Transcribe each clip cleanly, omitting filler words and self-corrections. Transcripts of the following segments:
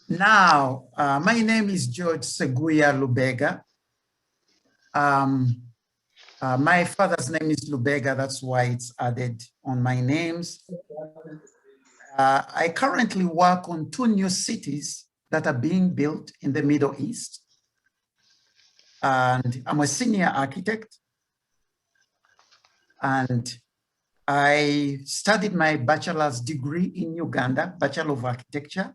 Now, my name is George Seguya Lubega. My father's name is Lubega, that's why it's added on my names. I currently work on 2 new cities that are being built in the Middle East. And I'm a senior architect. And I studied my bachelor's degree in Uganda, Bachelor of Architecture.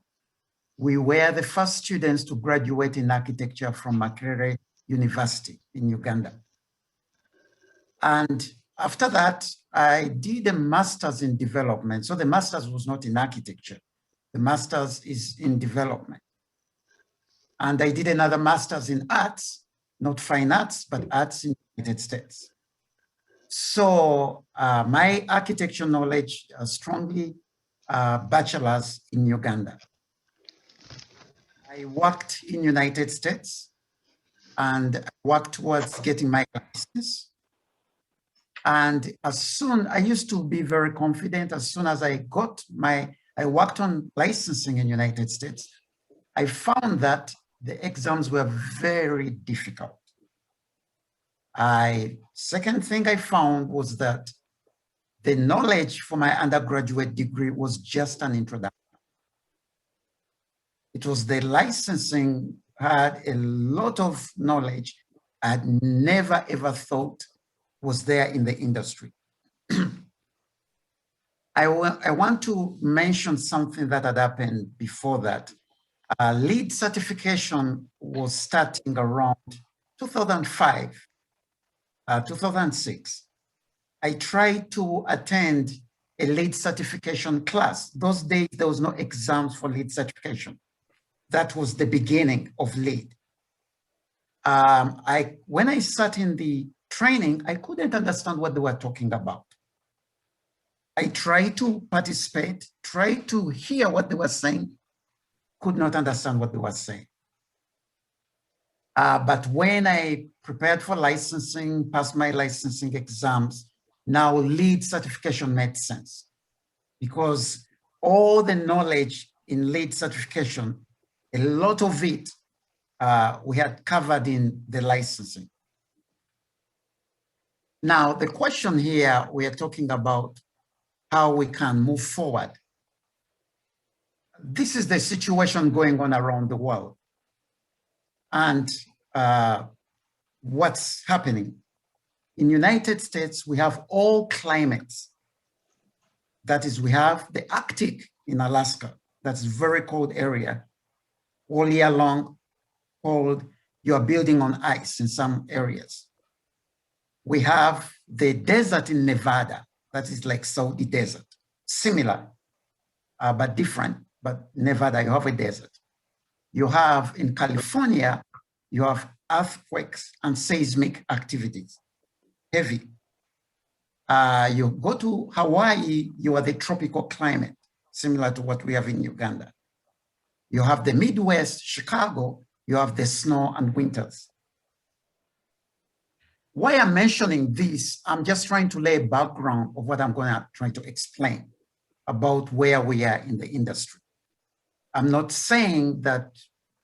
We were the first students to graduate in architecture from Makerere University in Uganda. And after that, I did a master's in development. So the master's was not in architecture. The master's is in development. And I did another master's in arts, not fine arts, but arts in the United States. So my architecture knowledge strongly bachelor's in Uganda. I worked in United States and worked towards getting my license. And I used to be very confident. As soon as I worked on licensing in United States, I found that the exams were very difficult. Second thing I found was that the knowledge for my undergraduate degree was just an introduction. It was the licensing had a lot of knowledge I had never ever thought was there in the industry. I want to mention something that had happened before that. LEED certification was starting around 2005, 2006. I tried to attend a LEED certification class. Those days, there was no exams for LEED certification. That was the beginning of LEED. When I sat in the training, I couldn't understand what they were talking about. I tried to participate, tried to hear what they were saying, could not understand what they were saying. But when I prepared for licensing, passed my licensing exams, now LEED certification made sense because all the knowledge in LEED certification, a lot of it we had covered in the licensing. Now, the question here, we are talking about how we can move forward. This is the situation going on around the world. And what's happening? In the United States, we have all climates. That is, we have the Arctic in Alaska. That's a very cold area. All year long, cold. You are building on ice in some areas. We have the desert in Nevada. That is like Saudi desert. Similar, but different. But Nevada, you have a desert. You have in California, you have earthquakes and seismic activities, heavy. You go to Hawaii, you have the tropical climate, similar to what we have in Uganda. You have the Midwest, Chicago, you have the snow and winters. Why I'm mentioning this, I'm just trying to lay a background of what I'm going to try to explain about where we are in the industry. I'm not saying that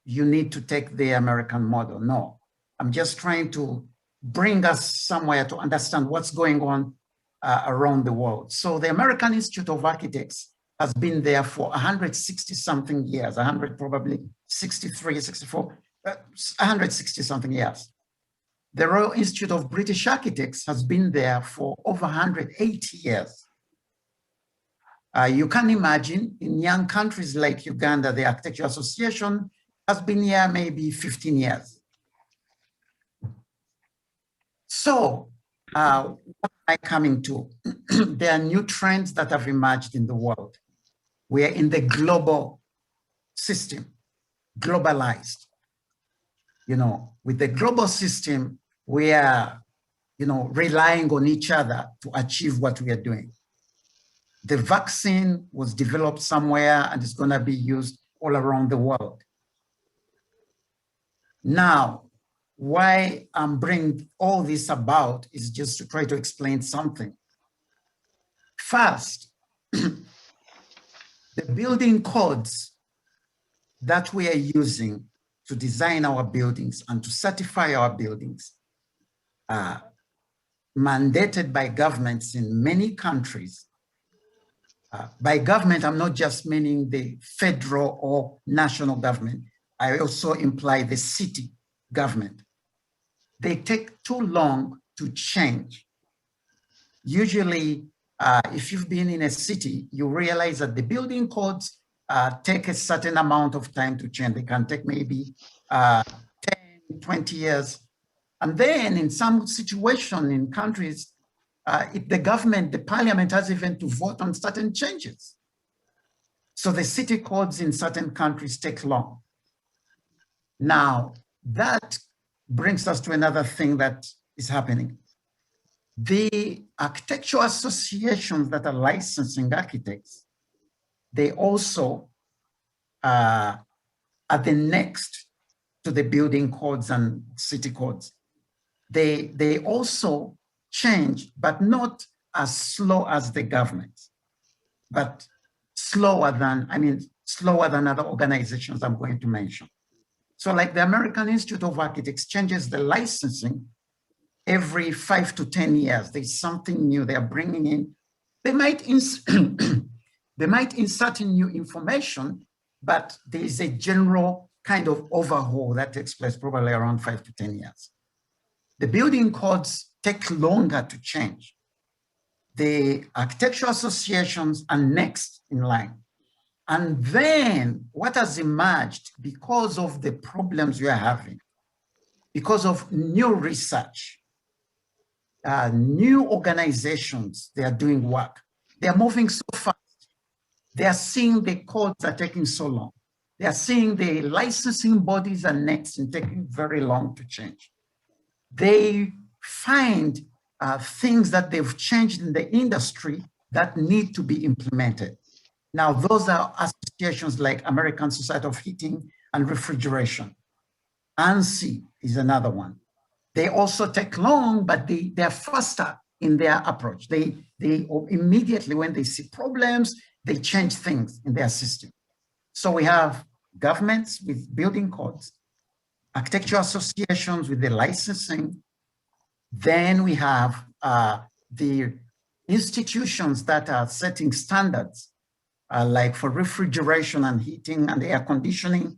you need to take the American model, no. I'm just trying to bring us somewhere to understand what's going on around the world. So the American Institute of Architects has been there for 160 something years, 100 probably 63, 64, 160 something years. The Royal Institute of British Architects has been there for over 180 years. You can imagine in young countries like Uganda, the Architecture Association has been here maybe 15 years. So what am I coming to? There are new trends that have emerged in the world. We are in the global system, globalized. With the global system, we are, relying on each other to achieve what we are doing. The vaccine was developed somewhere and it's going to be used all around the world. Now, why I'm bringing all this about is just to try to explain something. First, the building codes that we are using to design our buildings and to certify our buildings are mandated by governments in many countries. By government, I'm not just meaning the federal or national government. I also imply the city government. They take too long to change. Usually, if you've been in a city, you realize that the building codes take a certain amount of time to change. They can take maybe 10, 20 years. And then in some situation in countries, if the government, the parliament has even to vote on certain changes. So the city codes in certain countries take long. Now, that brings us to another thing that is happening. The architectural associations that are licensing architects, they also are the next to the building codes and city codes. They also change, but not as slow as the government, but slower than other organizations I'm going to mention. So like the American Institute of Architects changes the licensing every 5 to 10 years. There's something new they're bringing in. They might insert in new information, but there is a general kind of overhaul that takes place probably around 5 to 10 years. The building codes take longer to change. The architectural associations are next in line. And then what has emerged because of the problems we are having, because of new research, new organizations, they are doing work. They are moving so fast. They are seeing the codes are taking so long. They are seeing the licensing bodies are next and taking very long to change. They find things that they've changed in the industry that need to be implemented. Now, those are associations like American Society of Heating and Refrigeration. ANSI is another one. They also take long, but they're faster in their approach. They immediately, when they see problems, they change things in their system. So we have governments with building codes, architectural associations with the licensing. Then we have the institutions that are setting standards, like for refrigeration and heating and air conditioning,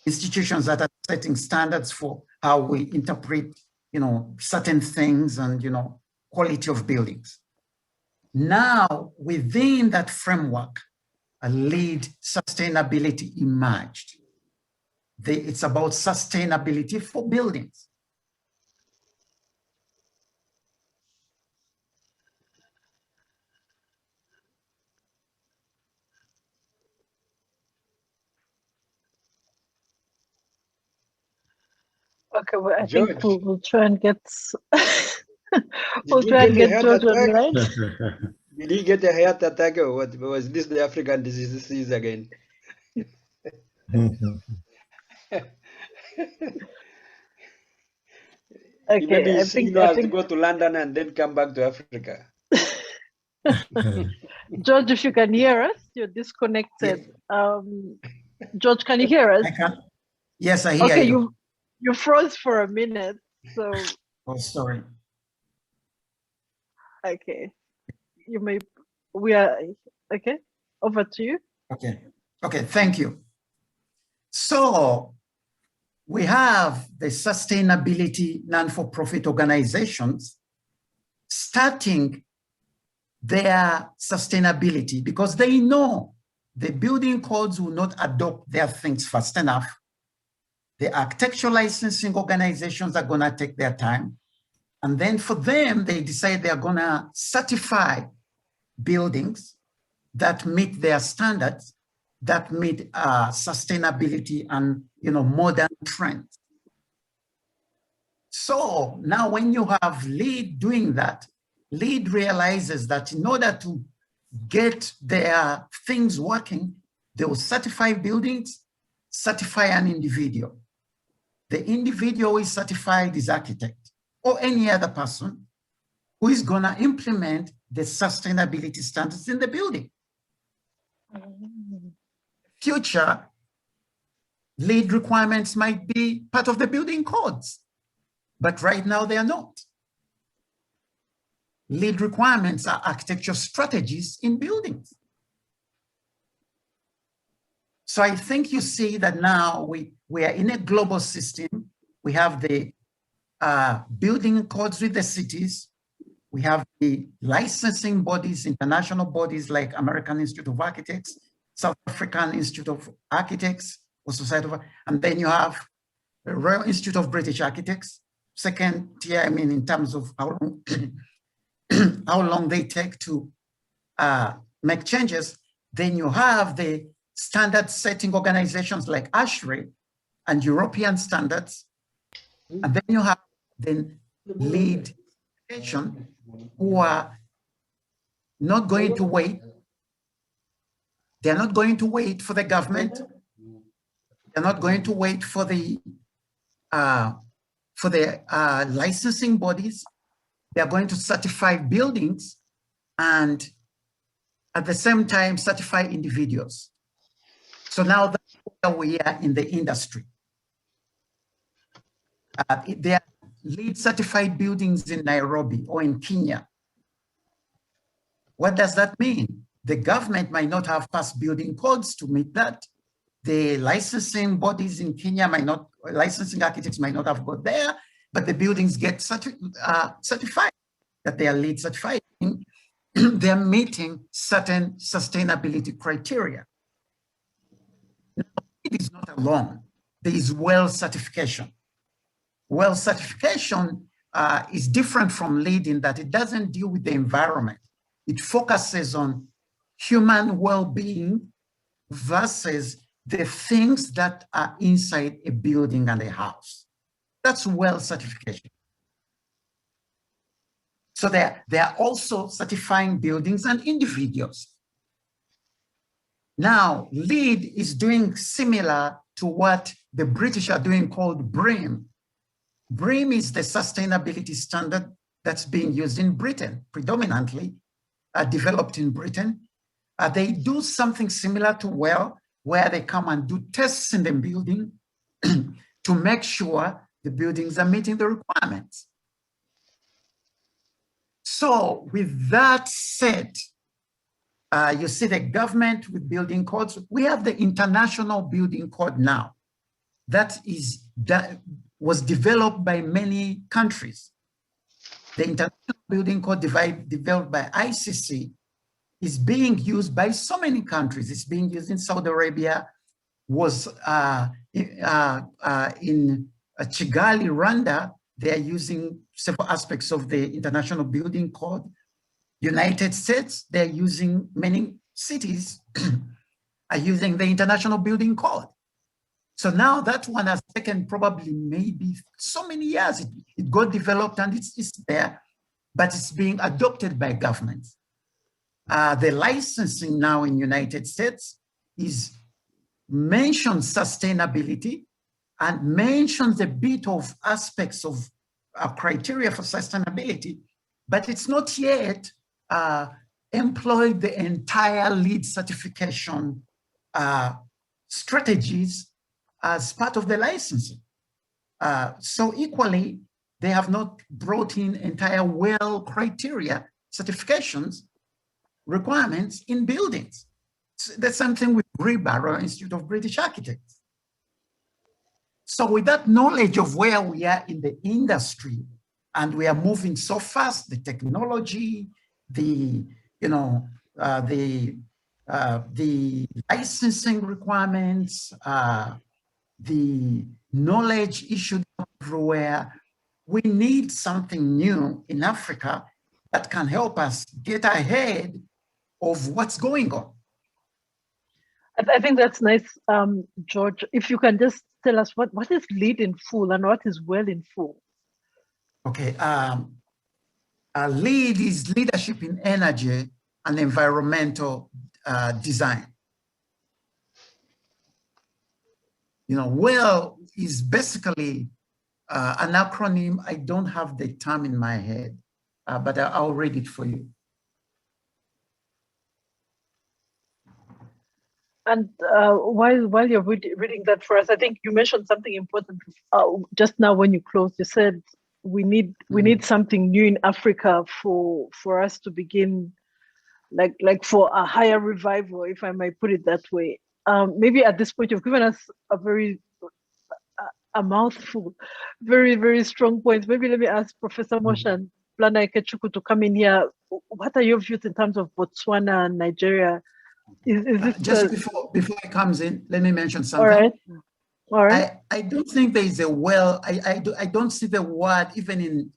institutions that are setting standards for how we interpret, certain things and, quality of buildings. Now, within that framework, a lead sustainability emerged. It's about sustainability for buildings. Okay, well, I George, think we'll try and get we'll try and get George online. Did he get a heart attack or what? Was this the African disease again? Okay, Maybe I his think signal has to go to London and then come back to Africa. George, if you can hear us, you're disconnected. Yeah. George, can you hear us? I can. Yes, I hear okay, you. You froze for a minute, so. Oh, sorry. Okay, we are okay. Over to you. Okay, thank you. So we have the sustainability non-for-profit organizations starting their sustainability because they know the building codes will not adopt their things fast enough. The architectural licensing organizations are going to take their time. And then for them, they decide they're going to certify buildings that meet their standards, that meet sustainability and modern trends. So now when you have LEED doing that, LEED realizes that in order to get their things working, they will certify buildings, certify an individual. The individual is certified is architect or any other person who is going to implement the sustainability standards in the building. Future, LEED requirements might be part of the building codes, but right now they are not. LEED requirements are architecture strategies in buildings. So I think you see that now we are in a global system. We have the building codes with the cities. We have the licensing bodies, international bodies like American Institute of Architects, South African Institute of Architects, or Society of, and then you have the Royal Institute of British Architects, second tier, I mean, in terms of how long, how long they take to make changes. Then you have the standard setting organizations like ASHRAE and European standards. And then you have the LEED who are not going to wait. They're not going to wait for the government. They're not going to wait for the licensing bodies. They're going to certify buildings and at the same time certify individuals. So now that's where we are in the industry. There are LEED certified buildings in Nairobi or in Kenya. What does that mean? The government might not have passed building codes to meet that. The licensing bodies in Kenya might not, licensing architects might not have got there, but the buildings get certified, that they are LEED certified. They're meeting certain sustainability criteria. Now, it is not alone. There is well certification. Well certification is different from LEED in that it doesn't deal with the environment. It focuses on human well-being versus the things that are inside a building and a house. That's well certification. So they are also certifying buildings and individuals. Now, LEED is doing similar to what the British are doing called BREEAM. BREEAM is the sustainability standard that's being used in Britain, predominantly developed in Britain. They do something similar to WELL, where they come and do tests in the building to make sure the buildings are meeting the requirements. So with that said, you see the government with building codes. We have the International Building Code now. That was developed by many countries. The International Building Code developed by ICC is being used by so many countries. It's being used in Saudi Arabia, was in Kigali, Rwanda. They are using several aspects of the International Building Code. United States, they're using, many cities are using the International Building Code. So now that one has taken probably maybe so many years. It got developed and it's there, but it's being adopted by governments. The licensing now in United States is mentions sustainability and mentions a bit of aspects of criteria for sustainability, but it's not yet employed the entire LEED certification strategies as part of the licensing. So equally, they have not brought in entire WELL criteria certifications requirements in buildings. So that's something with RIBA, Royal Institute of British Architects. So with that knowledge of where we are in the industry, and we are moving so fast, the technology, the licensing requirements, the knowledge issued everywhere, we need something new in Africa that can help us get ahead of what's going on. I think that's nice, George. If you can just tell us what is LEED in full and what is WELL in full? Okay, LEED is leadership in energy and environmental design. WELL is basically an acronym. I don't have the term in my head, but I'll read it for you. And while you're reading that for us, I think you mentioned something important just now when you closed. You said we need something new in Africa for us to begin, like for a higher revival, if I might put it that way. Maybe at this point you've given us a mouthful, very, very strong points. Maybe let me ask Professor Moshe and Plana Ikechukwu to come in here. What are your views in terms of Botswana and Nigeria? Is this just before it comes in, let me mention something. All right. I don't think there is a I don't see the word even in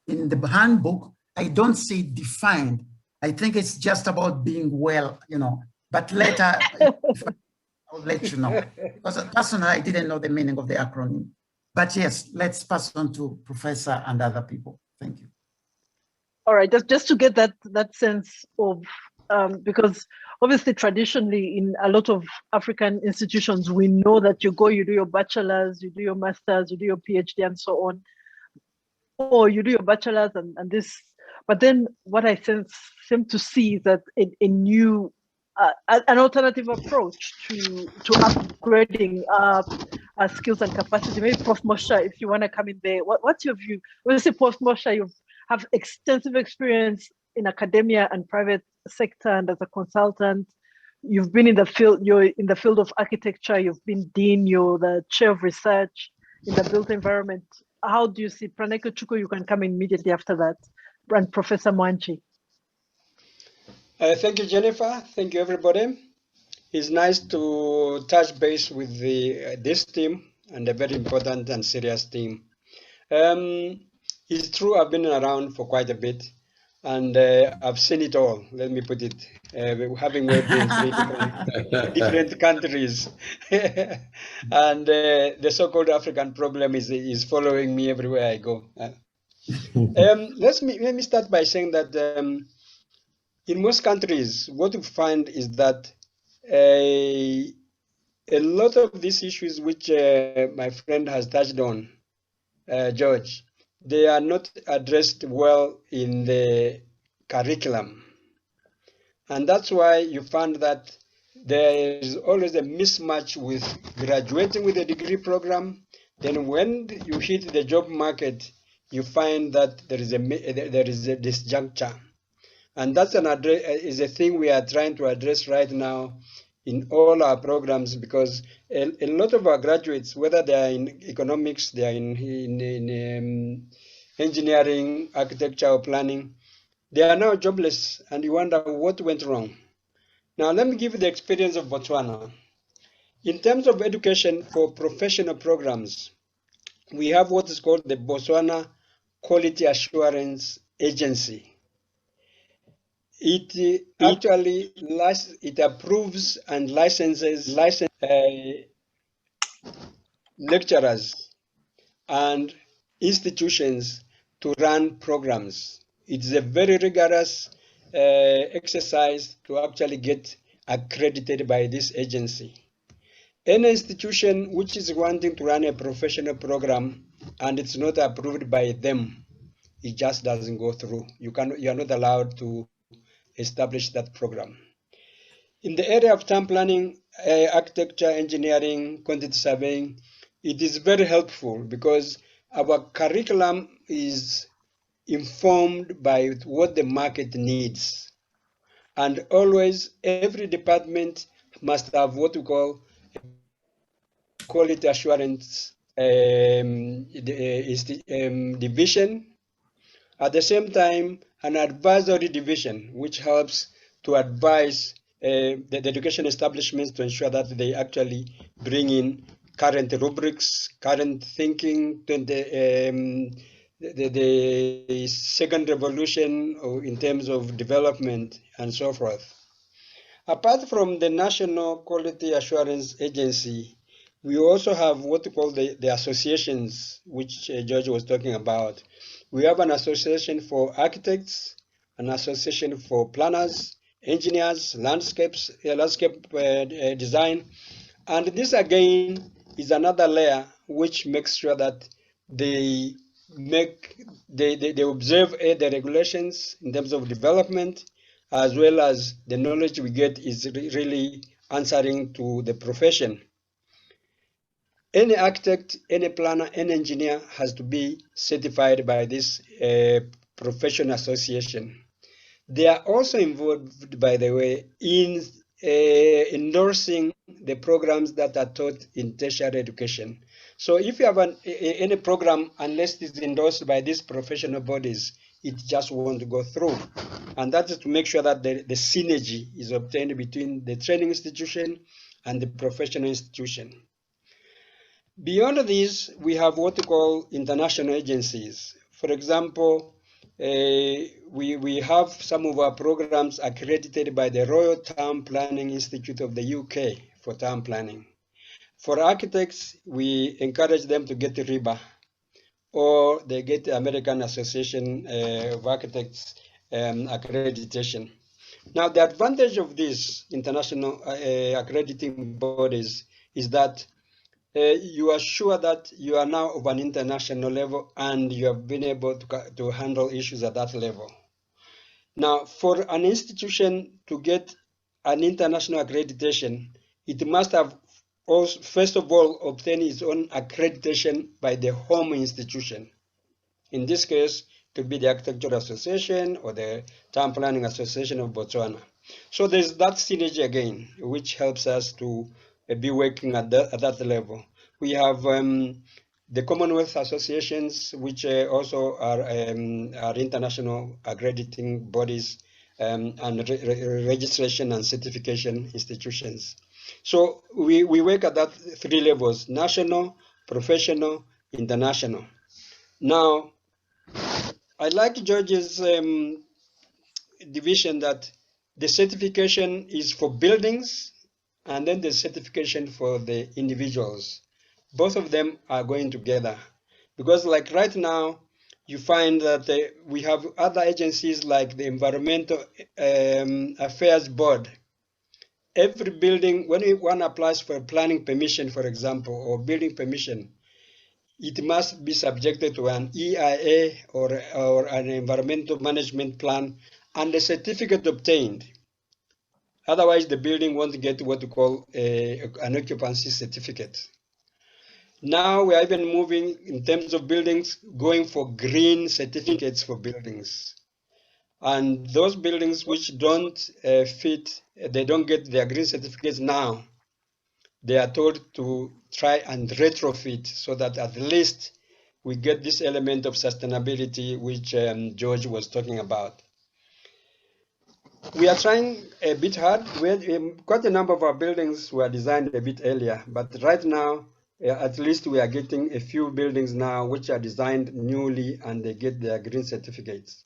the handbook. I don't see it defined. I think it's just about being well, but later I'll let you know, because personally I didn't know the meaning of the acronym. But yes, let's pass on to Professor and other people. Thank you. All right, just to get that sense of, because obviously traditionally in a lot of African institutions, we know that you do your bachelor's, you do your master's, you do your PhD and so on, or you do your bachelor's and this, but then what I seem to see is that a new, an alternative approach to upgrading our skills and capacity. Maybe Prof. Moshe, if you want to come in there, what's your view? When say Prof. Moshe, you have extensive experience in academia and private sector, and as a consultant, you've been in the field. You're in the field of architecture. You've been dean. You're the chair of research in the built environment. How do you see Plana Ikechukwu? You can come immediately after that, and Professor Mwanchi. Thank you, Jennifer. Thank you, everybody. It's nice to touch base with this team, and a very important and serious team. It's true, I've been around for quite a bit, and I've seen it all. Let me put it, having worked in 3 different countries, and the so-called African problem is following me everywhere I go. Let me start by saying that in most countries, what we find is that a lot of these issues which my friend has touched on, George, they are not addressed well in the curriculum. And that's why you find that there is always a mismatch with graduating with a degree program. Then when you hit the job market, you find that there is a disjuncture. And that's is a thing we are trying to address right now in all our programs, because a lot of our graduates, whether they are in economics, they are in engineering, architecture, or planning, they are now jobless, and you wonder what went wrong. Now, let me give you the experience of Botswana. In terms of education for professional programs, we have what is called the Botswana Quality Assurance Agency. It actually approves and licenses lecturers and institutions to run programs. It's a very rigorous exercise to actually get accredited by this agency. Any institution which is wanting to run a professional program and it's not approved by them, it just doesn't go through. You are not allowed to establish that program. In the area of town planning, architecture, engineering, quantity surveying, it is very helpful because our curriculum is informed by what the market needs. And always, every department must have what we call quality assurance division. At the same time, an advisory division, which helps to advise the education establishments to ensure that they actually bring in current rubrics, current thinking, the second revolution in terms of development and so forth. Apart from the National Quality Assurance Agency, we also have what we call the associations, which George was talking about. We have an association for architects, an association for planners, engineers, landscape design, and this again is another layer which makes sure that they observe the regulations in terms of development, as well as the knowledge we get is really answering to the profession. Any architect, any planner, any engineer has to be certified by this professional association. They are also involved, by the way, in endorsing the programs that are taught in tertiary education. So if you have any program, unless it is endorsed by these professional bodies, it just won't go through. And that is to make sure that the synergy is obtained between the training institution and the professional institution. Beyond this, we have what we call international agencies. For example, we have some of our programs accredited by the Royal Town Planning Institute of the UK for town planning. For architects, we encourage them to get RIBA, or they get the American Association of Architects accreditation. Now, the advantage of these international accrediting bodies is that you are sure that you are now of an international level and you have been able to handle issues at that level. Now, for an institution to get an international accreditation, it must have also, first of all, obtained its own accreditation by the home institution. In this case, it could be the Architectural Association or the Town Planning Association of Botswana. So there's that synergy again, which helps us to be working at that level. We have the Commonwealth associations, which also are international accrediting bodies and registration and certification institutions. So we work at that 3 levels: national, professional, international. Now, I like George's division that the certification is for buildings and then the certification for the individuals. Both of them are going together, because like right now, you find that we have other agencies like the Environmental Affairs Board. Every building, when one applies for a planning permission, for example, or building permission, it must be subjected to an EIA or an environmental management plan and a certificate obtained. Otherwise, the building won't get what we call an occupancy certificate. Now we are even moving in terms of buildings, going for green certificates for buildings. And those buildings which don't fit, they don't get their green certificates now. They are told to try and retrofit so that at least we get this element of sustainability which George was talking about. We are trying a bit hard. Quite a number of our buildings were designed a bit earlier, but right now, at least we are getting a few buildings now which are designed newly and they get their green certificates.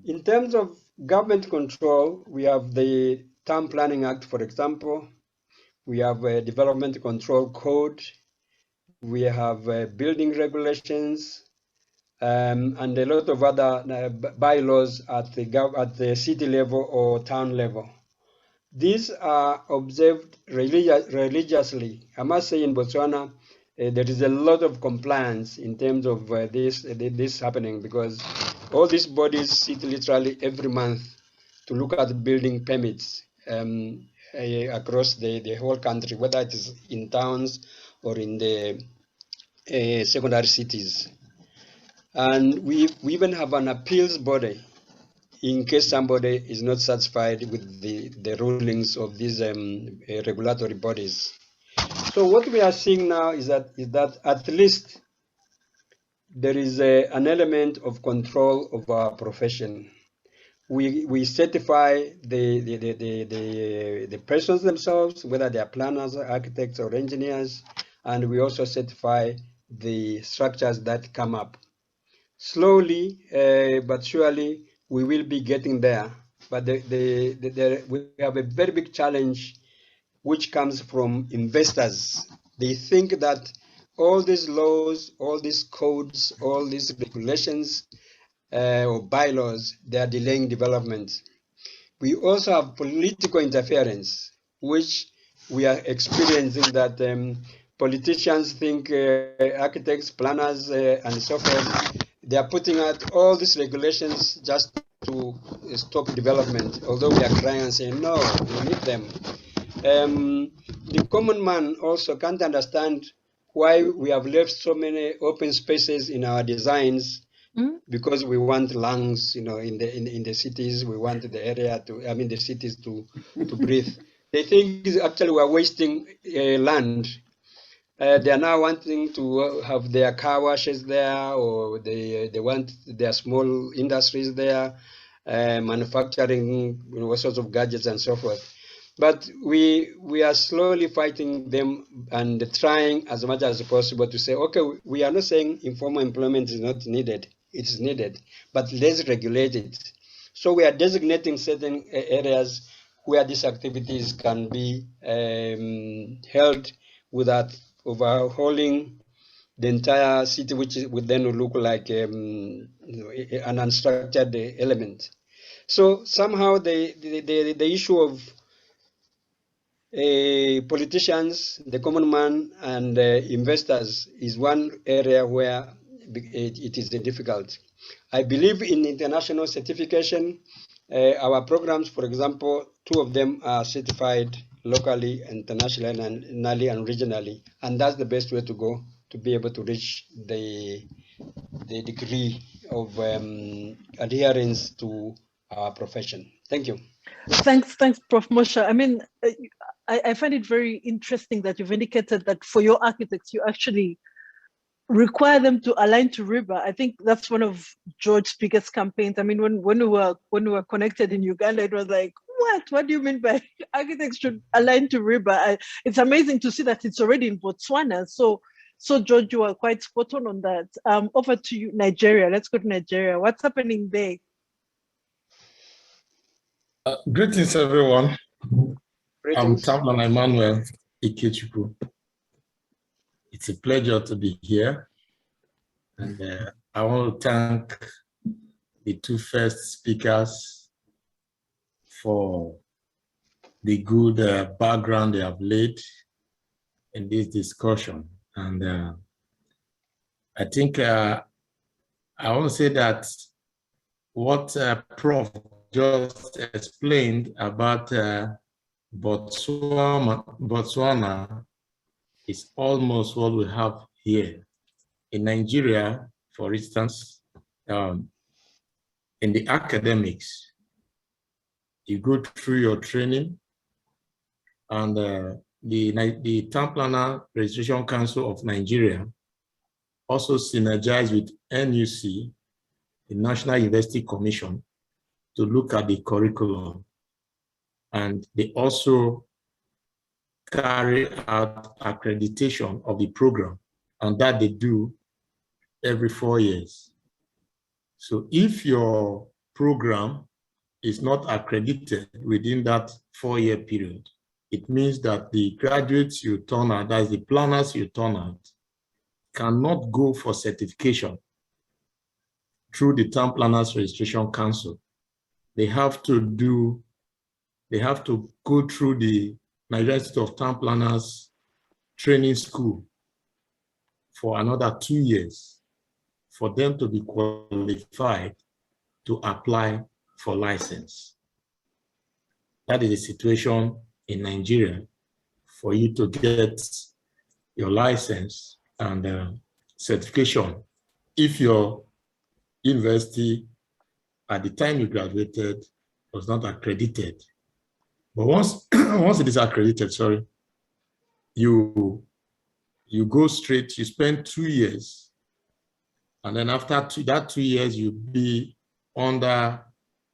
In terms of government control, we have the Town Planning Act, for example. We have a Development Control Code. We have building regulations and a lot of other bylaws at the city level or town level. These are observed religiously. I must say in Botswana, there is a lot of compliance in terms of this happening, because all these bodies sit literally every month to look at building permits across the whole country, whether it is in towns or in the secondary cities. And we even have an appeals body in case somebody is not satisfied with the rulings of these regulatory bodies. So what we are seeing now is that at least there is an element of control of our profession. We certify the persons themselves, whether they are planners, architects, or engineers, and we also certify the structures that come up. Slowly but surely, we will be getting there. But we have a very big challenge which comes from investors. They think that all these laws, all these codes, all these regulations or bylaws, they are delaying development. We also have political interference, which we are experiencing, that politicians think architects, planners, and so forth, they are putting out all these regulations just to stop development, although we are crying and saying, no, we need them. The common man also can't understand why we have left so many open spaces in our designs, because we want lungs, you know, in the cities. We want the area to, I mean, the cities to breathe. They think actually we are wasting land. They are now wanting to have their car washes there, or they want their small industries there, manufacturing, you know, all sorts of gadgets and so forth. But we are slowly fighting them and trying as much as possible to say, okay, we are not saying informal employment is not needed. It is needed, but let's regulate it. So we are designating certain areas where these activities can be held without overhauling the entire city, which would then look like you know, an unstructured element. So somehow the issue of politicians, the common man, and investors is one area where it is difficult. I believe in international certification. Our programs, for example, 2 of them are certified locally, internationally, and regionally, and that's the best way to go to be able to reach the degree of adherence to our profession. Thank you. Thanks, Prof. Mosha. I mean, I find it very interesting that you've indicated that for your architects, you actually require them to align to RIBA. I think that's one of George's biggest campaigns. I mean, when we were connected in Uganda, it was like, what do you mean by architects should align to RIBA? It's amazing to see that it's already in Botswana. So George, you are quite spot on that. Over to you, Nigeria. Let's go to Nigeria. What's happening there? Greetings, everyone. Greetings. I'm Tablan Emmanuel Ikechukwu. It's a pleasure to be here. And I want to thank the 2 first speakers for the good background they have laid in this discussion. And I think I want to say that what Prof just explained about Botswana is almost what we have here. In Nigeria, for instance, in the academics, you go through your training, and the Town Planner Registration Council of Nigeria also synergize with NUC, the National University Commission, to look at the curriculum. And they also carry out accreditation of the program, and that they do every 4 years. So if your program is not accredited within that 4-year period, it means that the graduates you turn out, that is the planners you turn out, cannot go for certification through the Town Planners Registration Council. They have to go through the Nigerian Institute of Town Planners Training School for another 2 years for them to be qualified to apply for license. That is the situation in Nigeria. For you to get your license and certification, if your university at the time you graduated was not accredited. But once it is accredited, you go straight, you spend 2 years, and then after that 2 years, you be under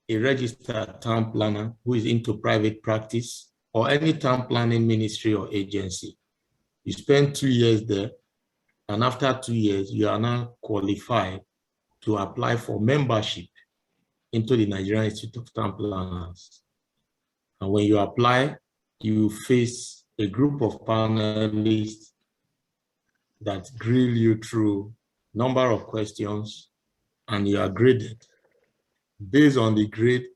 a registered town planner who is into private practice or any town planning ministry or agency. You spend 2 years there, and after 2 years, you are now qualified to apply for membership into the Nigerian Institute of Town Planners. And when you apply, you face a group of panelists that grill you through a number of questions, and you are graded. Based on the grade,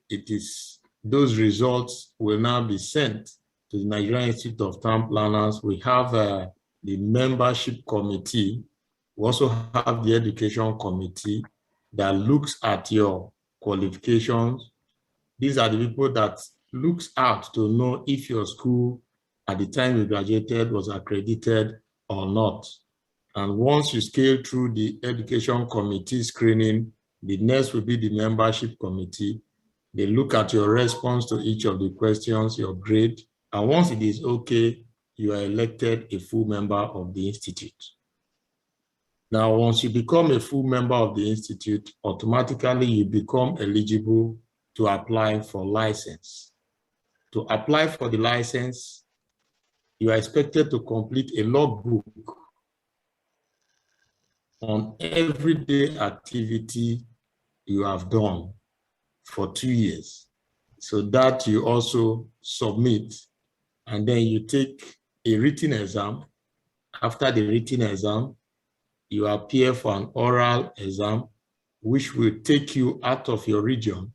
those results will now be sent to the Nigerian Institute of Town Planners. We have the membership committee. We also have the education committee that looks at your qualifications. These are the people that looks out to know if your school at the time you graduated was accredited or not. And once you scale through the education committee screening, the next will be the membership committee. They look at your response to each of the questions, your grade, and once it is okay, you are elected a full member of the institute. Now, once you become a full member of the institute, automatically you become eligible to apply for license. To apply for the license, you are expected to complete a logbook on everyday activity you have done for 2 years. So that you also submit, and then you take a written exam. After the written exam, you appear for an oral exam, which will take you out of your region.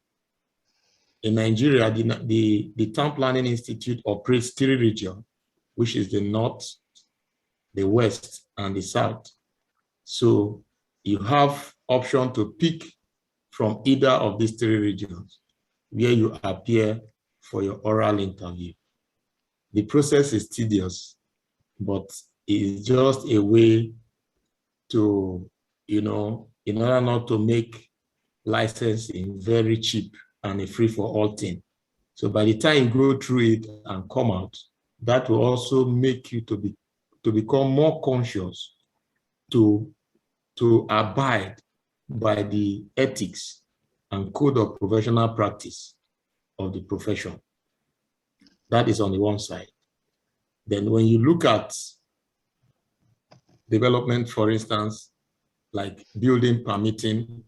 In Nigeria, the Town Planning Institute operates 3 regions, which is the North, the West, and the South. So you have option to pick from either of these 3 regions where you appear for your oral interview. The process is tedious, but it is just a way to, in order not to make licensing very cheap and a free-for-all thing. So by the time you go through it and come out, that will also make you to become more conscious to abide by the ethics and code of professional practice of the profession. That is on the one side. Then when you look at development, for instance, like building permitting,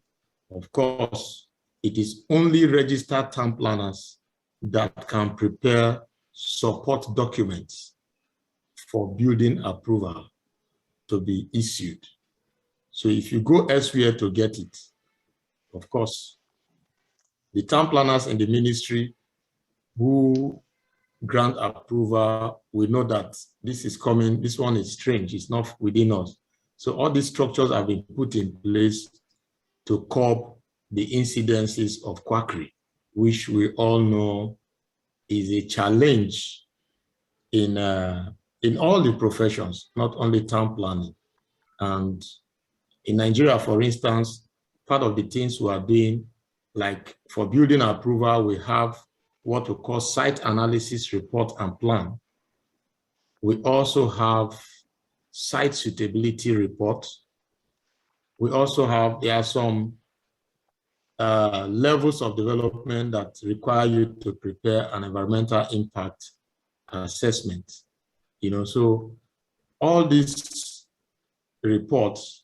of course, it is only registered town planners that can prepare support documents for building approval to be issued. So if you go elsewhere to get it, of course, the town planners in the ministry who grant approval, we know that this is coming, this one is strange, it's not within us. So all these structures have been put in place to curb the incidences of quackery, which we all know is a challenge in all the professions, not only town planning. And in Nigeria, for instance, part of the things we are doing, like for building approval, we have what we call site analysis report and plan. We also have site suitability report. We also have, there are some levels of development that require you to prepare an environmental impact assessment. So all these reports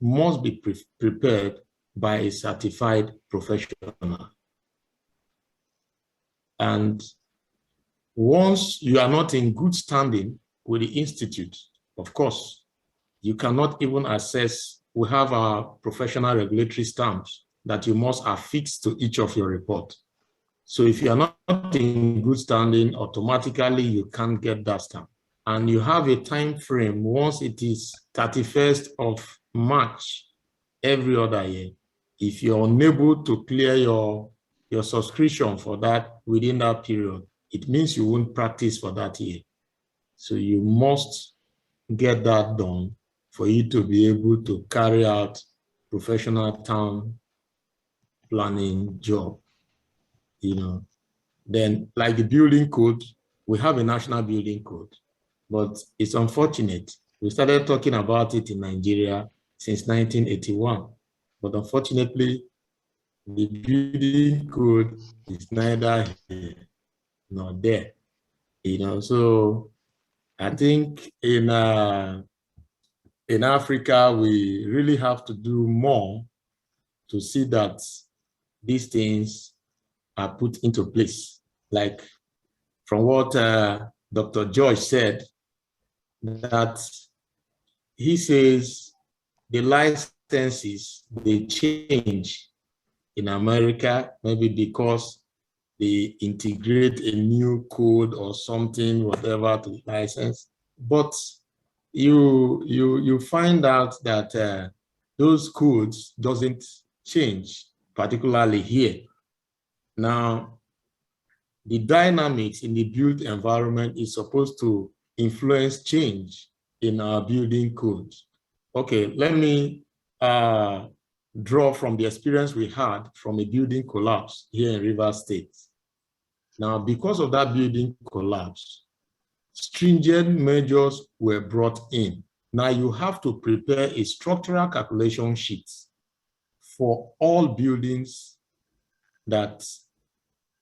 must be prepared by a certified professional. And once you are not in good standing with the institute, of course, you cannot even access, we have our professional regulatory stamps that you must affix to each of your reports. So if you are not in good standing, automatically you can't get that stamp. And you have a time frame once it is 31st of March every other year. If you're unable to clear your subscription for that within that period, it means you won't practice for that year. So you must get that done for you to be able to carry out professional town planning job. Then like the building code, we have a national building code, but it's unfortunate. We started talking about it in Nigeria since 1981, but unfortunately, the building code is neither here nor there. So I think in Africa, we really have to do more to see that these things are put into place. Like from what Dr. George said, that he says the licenses, they change in America, maybe because they integrate a new code or something, whatever, to the license. But you find out that those codes doesn't change, particularly here. Now, the dynamics in the built environment is supposed to influence change in our building codes. Okay, let me draw from the experience we had from a building collapse here in Rivers State. Now, because of that building collapse, stringent measures were brought in. Now you have to prepare a structural calculation sheet for all buildings that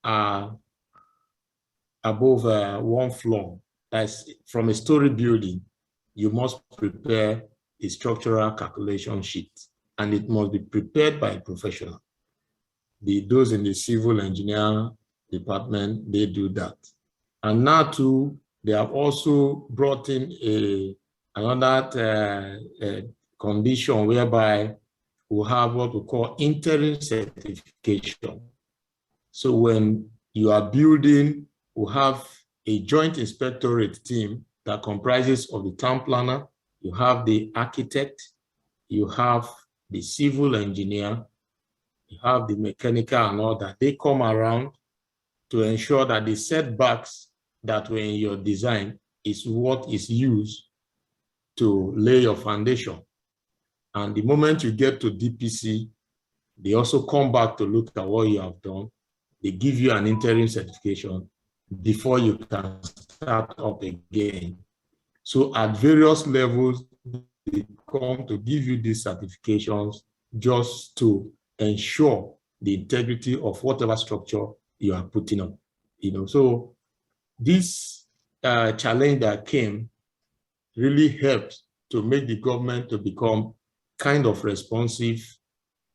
are above one floor. That's from a story building. You must prepare a structural calculation sheet, and it must be prepared by a professional. Those in the civil engineer department, they do that. And now too, they have also brought in another condition whereby we have what we call interim certification. So when you are building, we have a joint inspectorate team that comprises of the town planner, you have the architect, you have the civil engineer, you have the mechanical and all that. They come around to ensure that the setbacks that were in your design is what is used to lay your foundation. And the moment you get to DPC, they also come back to look at what you have done. They give you an interim certification before you can start up again. So at various levels, they come to give you these certifications just to ensure the integrity of whatever structure you are putting up. So this challenge that came really helped to make the government to become kind of responsive,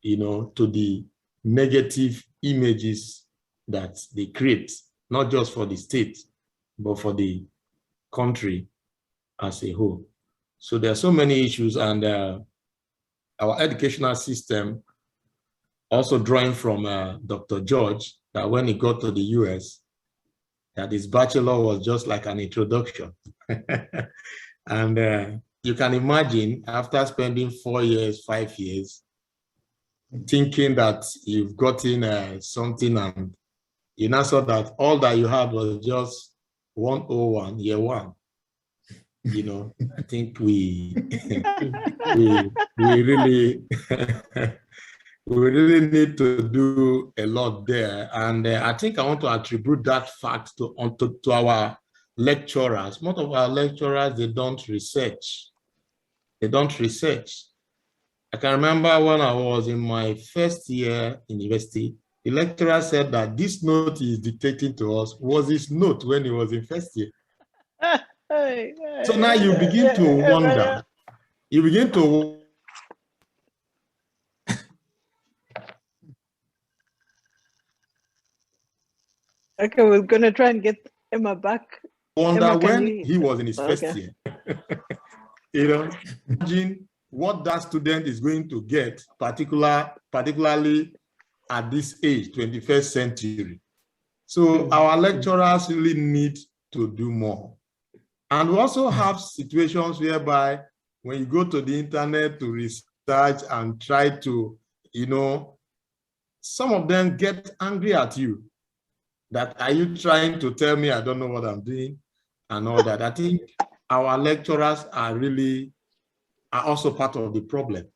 to the negative images that they create, not just for the state, but for the country as a whole. So there are so many issues, and our educational system, also drawing from Dr. George, that when he got to the US, that his bachelor was just like an introduction. And you can imagine, after spending 4 years, 5 years, thinking that you've gotten something, and you now saw that all that you had was just 101, year one. I think we really we really need to do a lot there. And I think I want to attribute that fact to our lecturers. Most of our lecturers, they don't research. They don't research. I can remember when I was in my first year in university, the lecturer said that this note he is dictating to us was his note when he was in first year. So now you begin to wonder. You begin to Okay, we're gonna try and get Emma back. wonder Emma, when he was in his first year. Imagine what that student is going to get, particularly at this age, 21st century. So our lecturers really need to do more. And we also have situations whereby when you go to the internet to research and try to, some of them get angry at you. That, are you trying to tell me I don't know what I'm doing and all that? I think our lecturers are also part of the problem.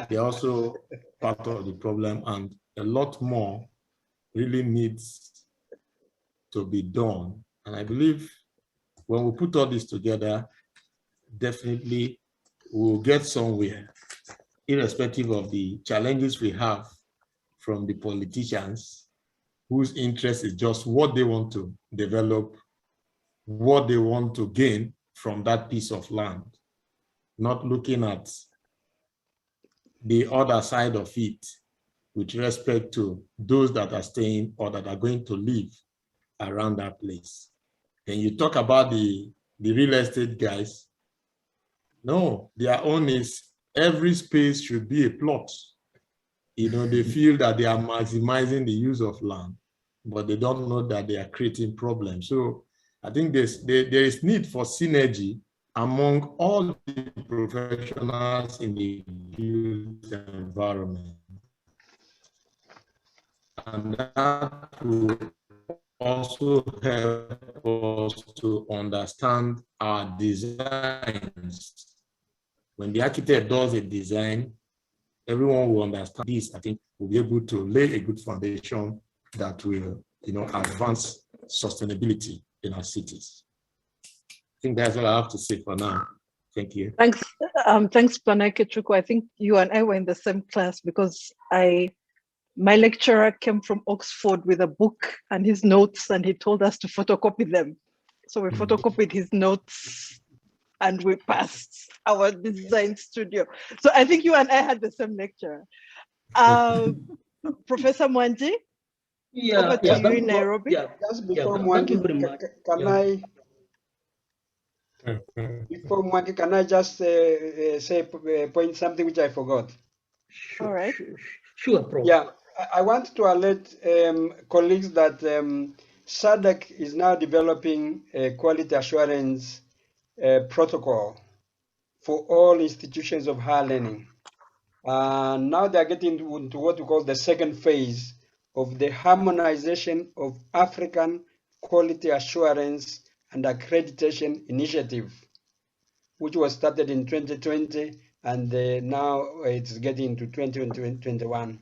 They're also part of the problem, and a lot more really needs to be done. And I believe when we put all this together, definitely we'll get somewhere, irrespective of the challenges we have from the politicians, whose interest is just what they want to develop, what they want to gain from that piece of land, not looking at the other side of it with respect to those that are staying or that are going to live around that place. And you talk about the real estate guys, no, their own is every space should be a plot. They feel that they are maximizing the use of land, but they don't know that they are creating problems. So I think there is need for synergy among all the professionals in the built environment. And that will also help us to understand our designs. When the architect does a design, everyone will understand this. I think we'll be able to lay a good foundation that will, advance sustainability in our cities. I think that's all I have to say for now. Thank you. Thanks, Planake Chuku. I think you and I were in the same class because my lecturer came from Oxford with a book and his notes, and he told us to photocopy them. So we photocopied his notes and we passed our design studio. So I think you and I had the same lecturer. Professor Mwanji, over to you in Nairobi. Just before thank you very Mwangi, much. Before Mwangi, can I just point something which I forgot? Sure. All right. Sure, Prof. Yeah, I want to alert colleagues that SADC is now developing a quality assurance protocol for all institutions of higher learning. Now they're getting into what we call the second phase of the harmonization of African quality assurance and accreditation initiative, which was started in 2020 and now it's getting to 2021.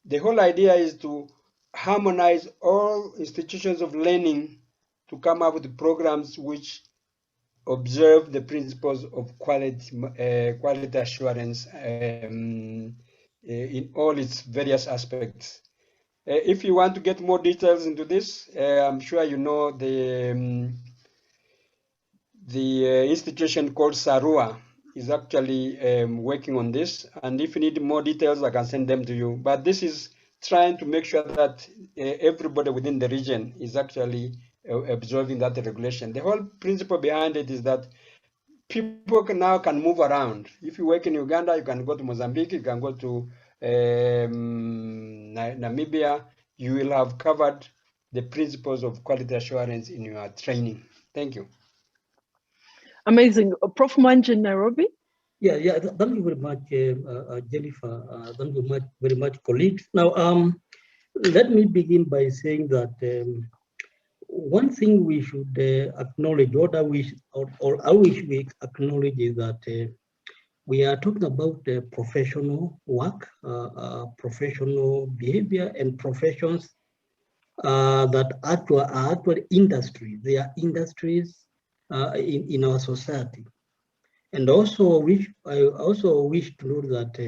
The whole idea is to harmonize all institutions of learning to come up with programs which observe the principles of quality assurance in all its various aspects. If you want to get more details into this, I'm sure you know the institution called Sarua is actually working on this, and if you need more details, I can send them to you. But this is trying to make sure that everybody within the region is actually observing that regulation. The whole principle behind it is that people now can move around. If you work in Uganda, you can go to Mozambique, you can go to Namibia. You will have covered the principles of quality assurance in your training. Thank you. Amazing. Prof. Mwanji in Nairobi? Yeah, thank you very much, Jennifer. Thank you very much, colleagues. Now, let me begin by saying that one thing we should acknowledge, or I wish we acknowledge, is that we are talking about professional work, professional behavior, and professions that are actually industries. They are industries in our society. And also, I also wish to note that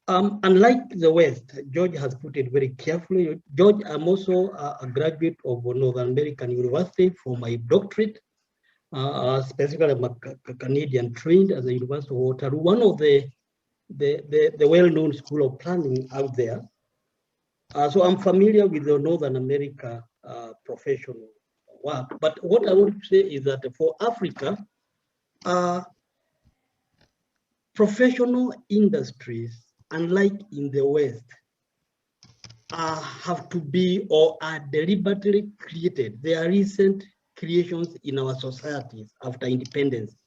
unlike the West, George has put it very carefully. George, I'm also a graduate of Northern American University for my doctorate. Specifically, I'm a Canadian trained as a University of Waterloo, one of the well-known school of planning out there. So I'm familiar with the Northern America professional work. But what I want to say is that for Africa, professional industries, unlike in the West, have to be or are deliberately created. They are recent creations in our societies after independence.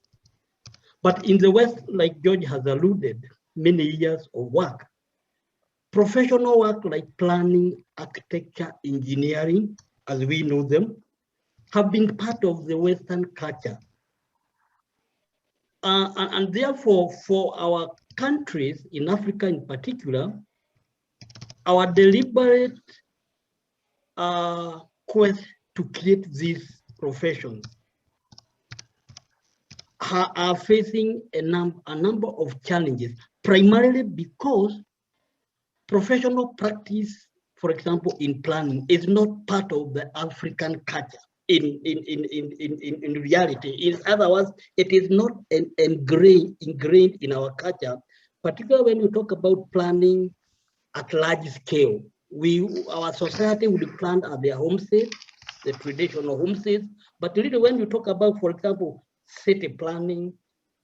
But in the West, like George has alluded, many years of work. Professional work like planning, architecture, engineering, as we know them, have been part of the Western culture. And therefore, for our countries in Africa in particular, our deliberate quest to create these professions are facing a number of challenges, primarily because professional practice, for example, in planning, is not part of the African culture in reality. In other words, it is not ingrained in our culture, particularly when we talk about planning at large scale. Our society would plan at their homestead, the traditional homesteads, but really when you talk about, for example, city planning,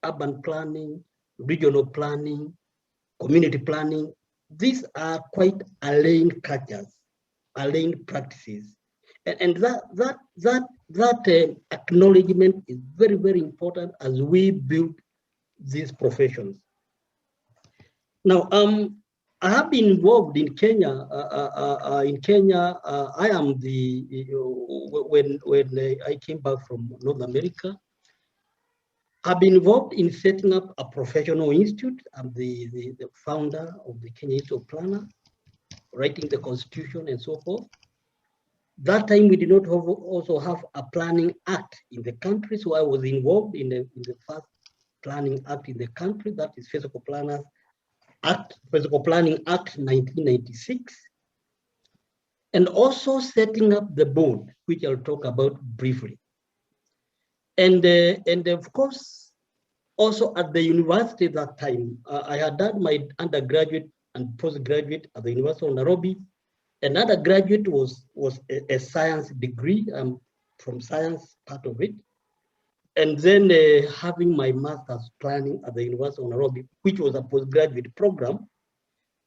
urban planning, regional planning, community planning, these are quite alien cultures, alien practices. And that acknowledgement is very, very important as we build these professions. Now, I have been involved in Kenya. I am when I came back from North America, I've been involved in setting up a professional institute. I'm the founder of the Kenya Institute of Planners, writing the constitution and so forth. That time we did not also have a planning act in the country, so I was involved in the first planning act in the country, that is Physical Planning Act 1996, and also setting up the board, which I'll talk about briefly. And of course, also at the university that time, I had done my undergraduate and postgraduate at the University of Nairobi. Another graduate was a science degree, from science part of it. And then having my master's planning at the University of Nairobi, which was a postgraduate program,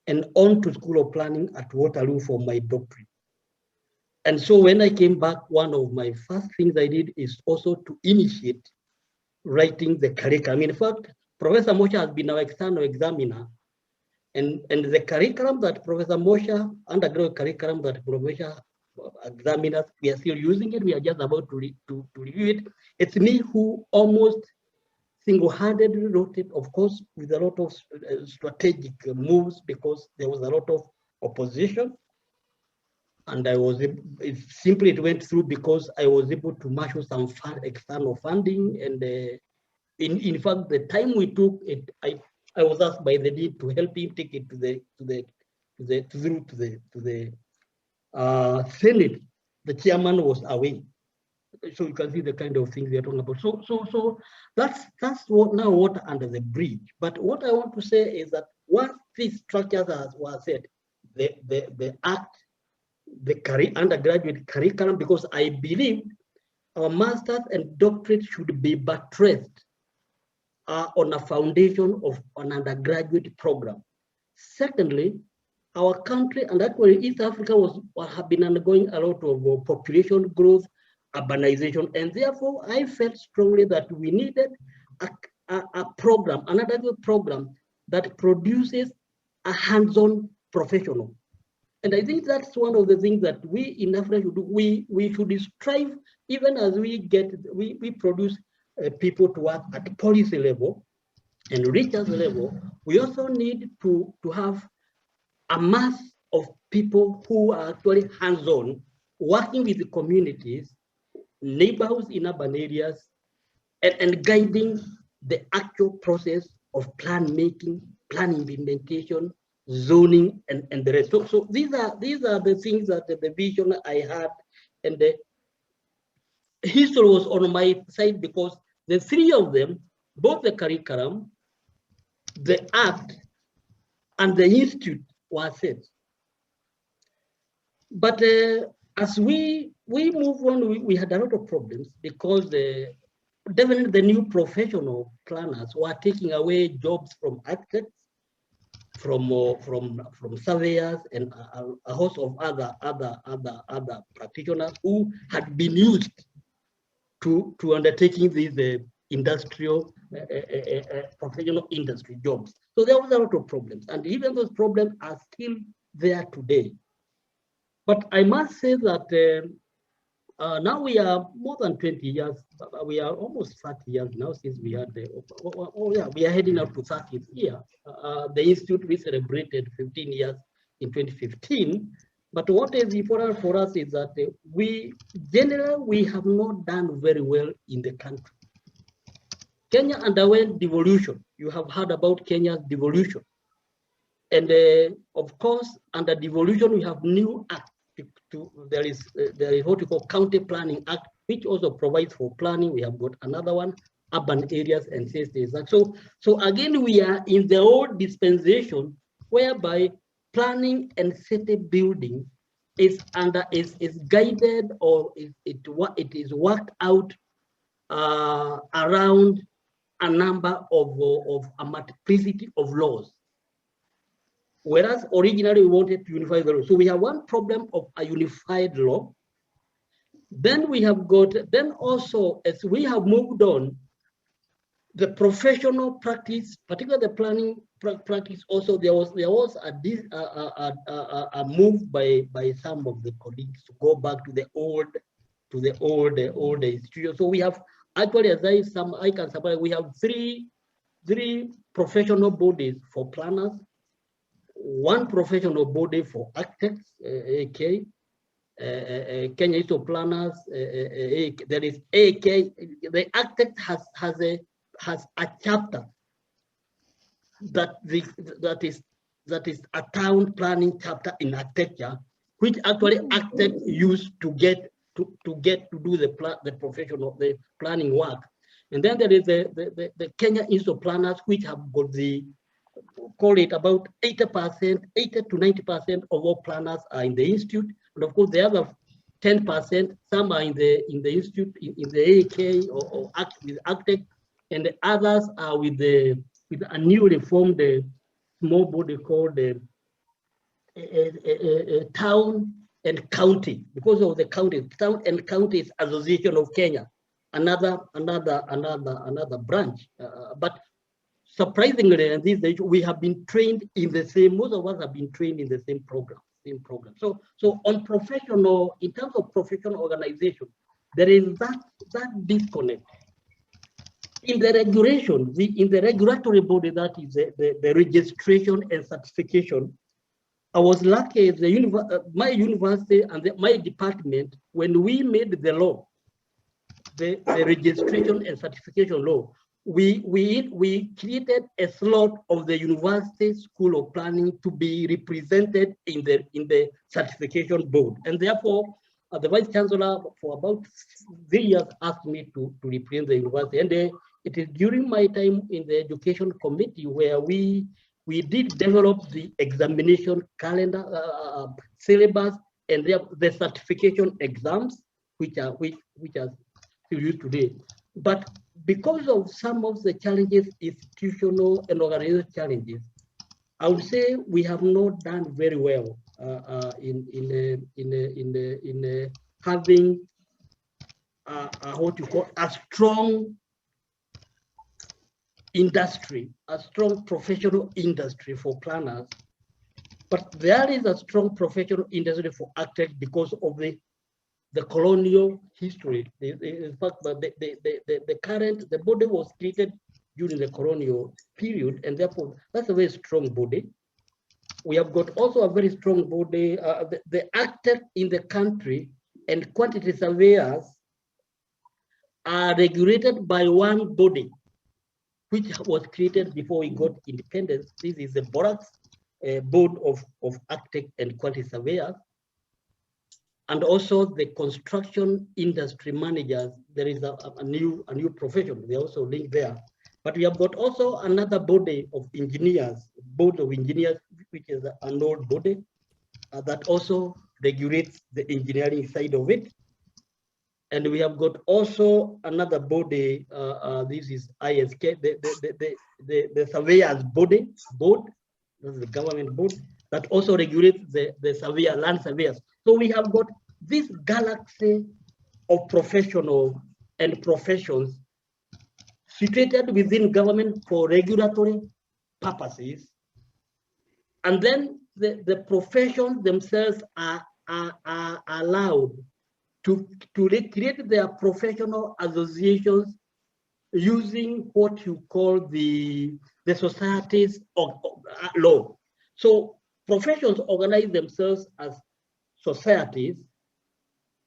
and on to School of Planning at Waterloo for my doctorate. And so when I came back, one of my first things I did is also to initiate writing the curriculum. In fact, Professor Mosha has been our external examiner, and the curriculum that Professor Mosha, undergraduate curriculum that Professor examined us, we are still using it. We are just about to review it. It's me who almost single-handedly wrote it, of course, with a lot of strategic moves, because there was a lot of opposition. And it went through because I was able to marshal some external funding. And in fact, the time we took it, I was asked by the dean to help him take it to the Senate. The chairman was away, so you can see the kind of things we are talking about. So that's what under the bridge. But what I want to say is that once these structures were set, the act, the undergraduate curriculum, because I believe our master's and doctorate should be buttressed on a foundation of an undergraduate program. Secondly, our country, and actually East Africa have been undergoing a lot of population growth, urbanization, and therefore I felt strongly that we needed a program, an undergraduate program that produces a hands-on professional. And I think that's one of the things that we in Africa should do. We should strive, even as we produce people to work at policy level and research level, we also need to have a mass of people who are actually hands-on, working with the communities, neighborhoods in urban areas, and guiding the actual process of plan making, plan implementation, zoning, and the rest. So these are the things that the vision I had, and the history was on my side, because the three of them, both the curriculum, the act, and the institute, were set. But as we move on, we had a lot of problems, because definitely the new professional planners were taking away jobs from architects, from surveyors, and a host of other practitioners who had been used to undertaking these industrial professional industry jobs. So there was a lot of problems, and even those problems are still there today. But I must say that now we are more than 20 years, we are almost 30 years now since we had we are heading out to 30th year. The Institute, we celebrated 15 years in 2015. But what is important for us is that we have not done very well in the country. Kenya underwent devolution. You have heard about Kenya's devolution. And of course, under devolution, we have new acts. There is what we call County Planning Act, which also provides for planning. We have got another one, Urban Areas and Cities Act. So again, we are in the old dispensation, whereby planning and city building is guided, or it is worked out around a number of a multiplicity of laws. Whereas originally we wanted to unify the law. So we have one problem of a unified law. Then we have got, then also as we have moved on, the professional practice, particularly the planning practice, also there was a move by some of the colleagues to go back to the old institution. So we have actually, as I can supply, we have three professional bodies for planners, one professional body for architects, AK, Kenya Institute of Planners, there is AK. The architect has a chapter that is a town planning chapter in architecture, which actually architects use to get to do the professional, the planning work. And then there is the Kenya Institute of Planners, which have got call it about 80%, 80 to 90% of all planners are in the institute. And of course, the other 10%, some are in the institute, in the AK or with architect, and the others are with a newly formed small body called the Town and County, because of the county, Town and Counties Association of Kenya, another branch. But surprisingly, in this age, we have been trained in the same, most of us have been trained in the same program. So on professional, in terms of professional organization, there is that disconnect. In the regulation, in the regulatory body, that is the registration and certification, I was lucky, my university and my department, when we made the law, the registration and certification law, we created a slot of the University School of Planning to be represented in the certification board. And therefore, the Vice Chancellor for about 3 years asked me to represent the university. And it is during my time in the Education Committee where we did develop the examination calendar, syllabus, and the certification exams, which are still used today. But because of some of the challenges, institutional and organizational challenges, I would say we have not done very well in having what you call a strong industry, a strong professional industry for planners. But there is a strong professional industry for architects because of the colonial history. In fact, the body was created during the colonial period, and therefore that's a very strong body. We have got also a very strong body. The architect in the country and quantity surveyors are regulated by one body, which was created before we got independence. This is the Borax Board of Architect and Quantity Surveyors. And also the construction industry managers, there is a new profession. They also linked there. But we have got also another body of engineers, board of engineers, which is an old body that also regulates the engineering side of it. And we have got also another body. This is ISK, the surveyors board. This is the government board that also regulates the land surveyors. So we have got this galaxy of professional and professions situated within government for regulatory purposes. And then the professions themselves are allowed to create their professional associations using what you call the societies of law. So professions organize themselves as societies,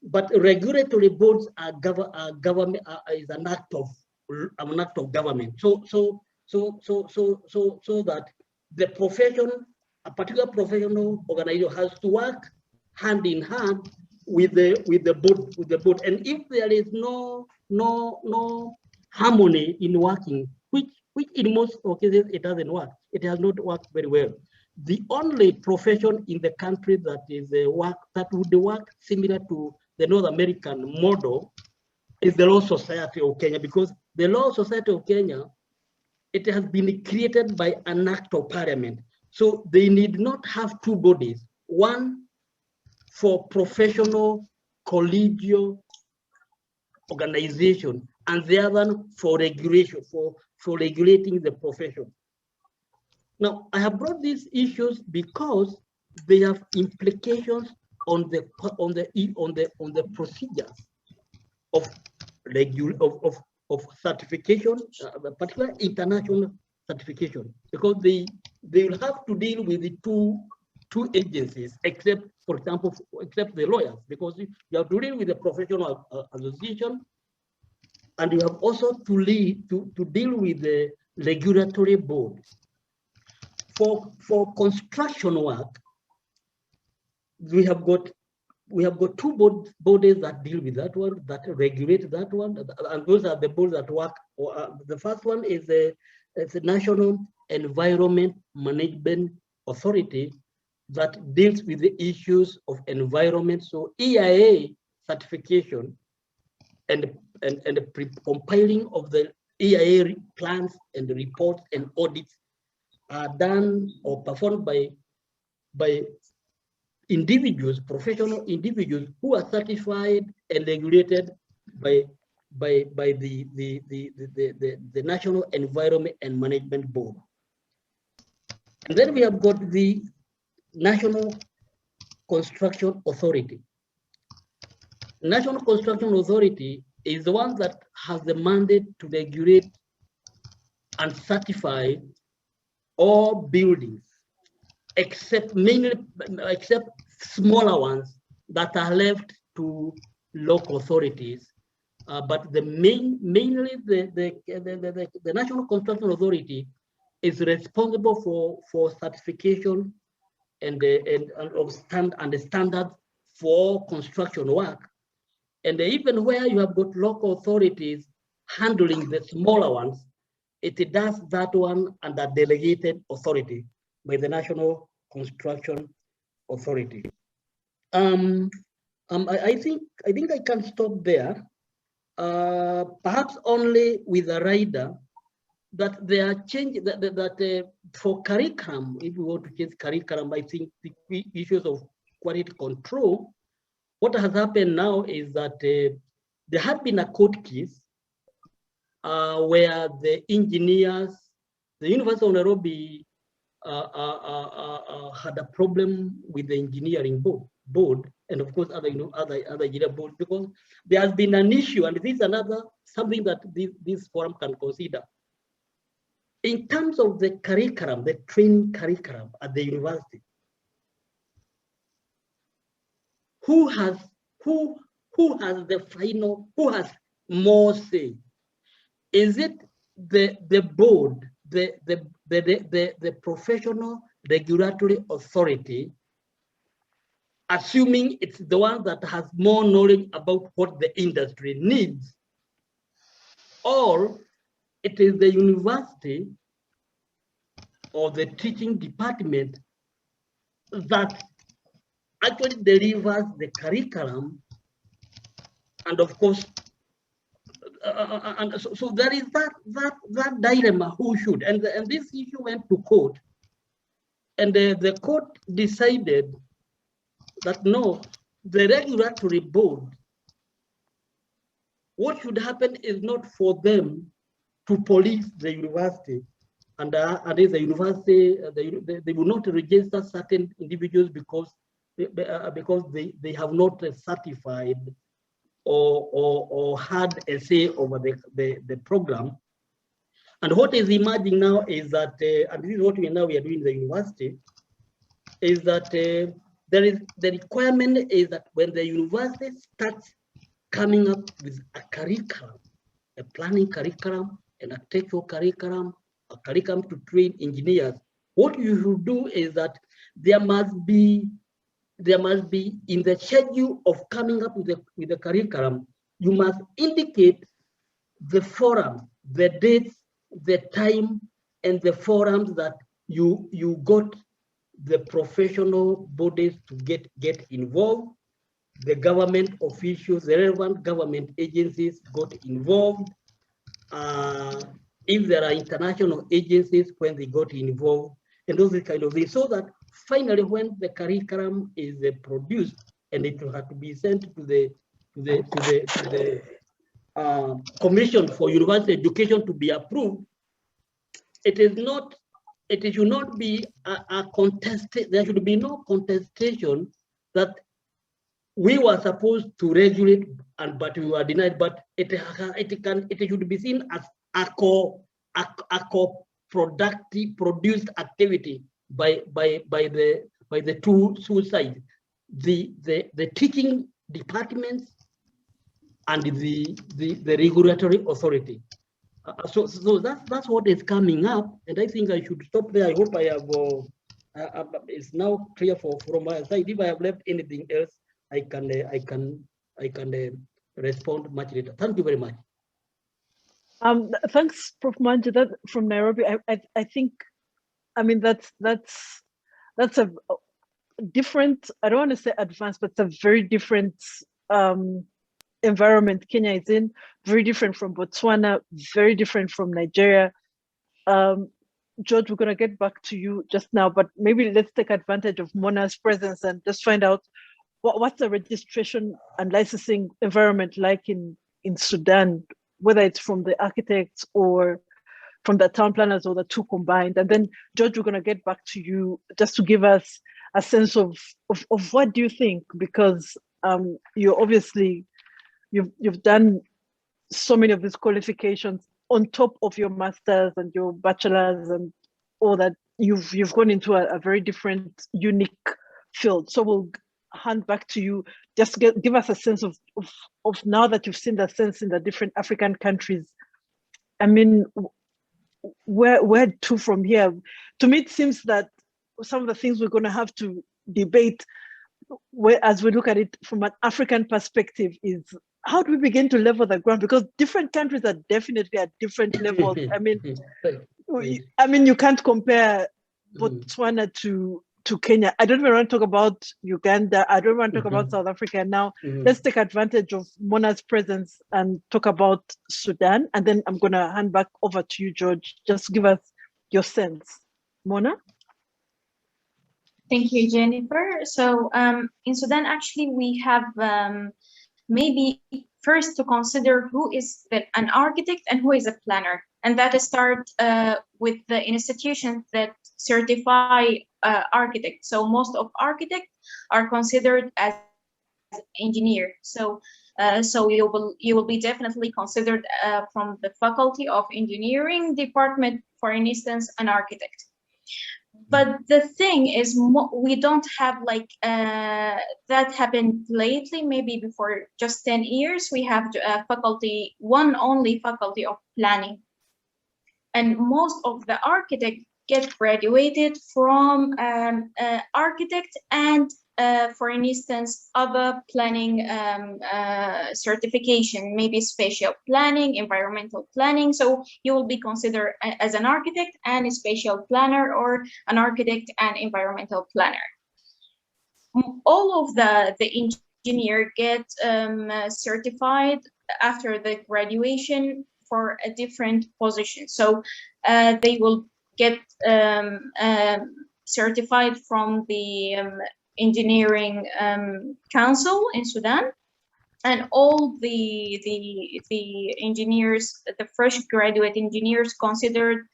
but regulatory boards are government is an act of government. So that the profession, a particular professional organization, has to work hand in hand with the board. And if there is no harmony in working, which in most cases it doesn't work, it has not worked very well. The only profession in the country that would work similar to the North American model is the Law Society of Kenya, because the Law Society of Kenya, it has been created by an act of parliament. So they need not have two bodies, one for professional collegial organization and the other for regulation, for regulating the profession. Now, I have brought these issues because they have implications on the procedures of certification, particularly international certification, because they will have to deal with the two agencies, except, for example, except the lawyers, because you have to deal with the professional association, and you have also to deal with the regulatory board. For construction work, we have got two bodies that deal with that one, that regulate that one, and those are the boards that work. The first one is the National Environment Management Authority that deals with the issues of environment. So EIA certification and compiling of the EIA plans and the reports and audits are done or performed by individuals, professional individuals who are certified and regulated by the National Environment and Management Board. And then we have got the National Construction Authority. National Construction Authority is the one that has the mandate to regulate and certify all buildings, except smaller ones that are left to local authorities. But mainly the National Construction Authority is responsible for certification and the standards for construction work. And even where you have got local authorities handling the smaller ones, it does that one under delegated authority by the National Construction Authority. I think I can stop there. Perhaps only with a rider that there are changes that for curriculum, if we want to change curriculum, I think the issues of quality control, what has happened now is that there had been a court case where the engineers, the University of Nairobi had a problem with the engineering board, and of course other engineering boards, because there has been an issue, and this is something that this forum can consider. In terms of the curriculum, the training curriculum at the university, who has more say? Is it the board, the professional regulatory authority, assuming it's the one that has more knowledge about what the industry needs, or it is the university or the teaching department that actually delivers the curriculum? And of course, so there is that dilemma, who should, and this issue went to court, and the court decided that no, the regulatory board, what should happen is not for them to police the university, and the university, they will not register certain individuals because they have not certified or had a say over the program. And what is emerging now is that, and this is what we are doing in the university, is that there is the requirement is that when the university starts coming up with a curriculum, a planning curriculum, an architectural curriculum, a curriculum to train engineers, what you should do is that there must be in the schedule of coming up with the curriculum, you must indicate the forum, the dates, the time, and the forums that you got the professional bodies to get involved, the government officials, the relevant government agencies got involved. If there are international agencies, when they got involved, and those kind of things, so that finally, when the curriculum is produced and it will have to be sent to the Commission for University Education to be approved, it is not, it should not be a contest. There should be no contestation that we were supposed to regulate, but we were denied. But it should be seen as a co-productive produced activity by the two sides, the teaching departments and the regulatory authority. So that's what is coming up, and I think I should stop there. I hope I have. It's now clear from my side. If I have left anything else, I can respond much later. Thank you very much. Thanks, Prof. Manji. That from Nairobi. I think, I mean, that's a different. I don't want to say advanced, but it's a very different environment Kenya is in. Very different from Botswana. Very different from Nigeria. George, we're gonna get back to you just now, but maybe let's take advantage of Mona's presence and just find out what's the registration and licensing environment like in Sudan, whether it's from the architects or from the town planners or the two combined. And then George, we're gonna get back to you just to give us a sense of what do you think, because you obviously you've done so many of these qualifications on top of your master's and your bachelor's and all that. You've gone into a very different, unique field. So we'll hand back to you. Just give us a sense of now that you've seen the sense in the different African countries. I mean, where to from here? To me, it seems that some of the things we're going to have to debate, as we look at it from an African perspective, is how do we begin to level the ground? Because different countries are definitely at different levels. I mean, you can't compare Botswana to Kenya. I don't even want to talk about Uganda. I don't want to talk about South Africa now. Let's take advantage of Mona's presence and talk about Sudan. And then I'm going to hand back over to you, George. Just give us your sense. Mona? Thank you, Jennifer. So in Sudan, actually, we have maybe first to consider who is an architect and who is a planner. And that start with the institutions that certify architects. So most of architects are considered as engineer. So you will be definitely considered from the Faculty of Engineering department, for instance, an architect. But the thing is, we don't have like that happened lately, maybe before just 10 years, we have one only faculty of planning. And most of the architects get graduated from architect and, for instance, other planning certification, maybe spatial planning, environmental planning. So you will be considered as an architect and a spatial planner, or an architect and environmental planner. All of the engineer get certified after the graduation for a different position. So they will get certified from the engineering council in Sudan, and all the engineers, the fresh graduate engineers, considered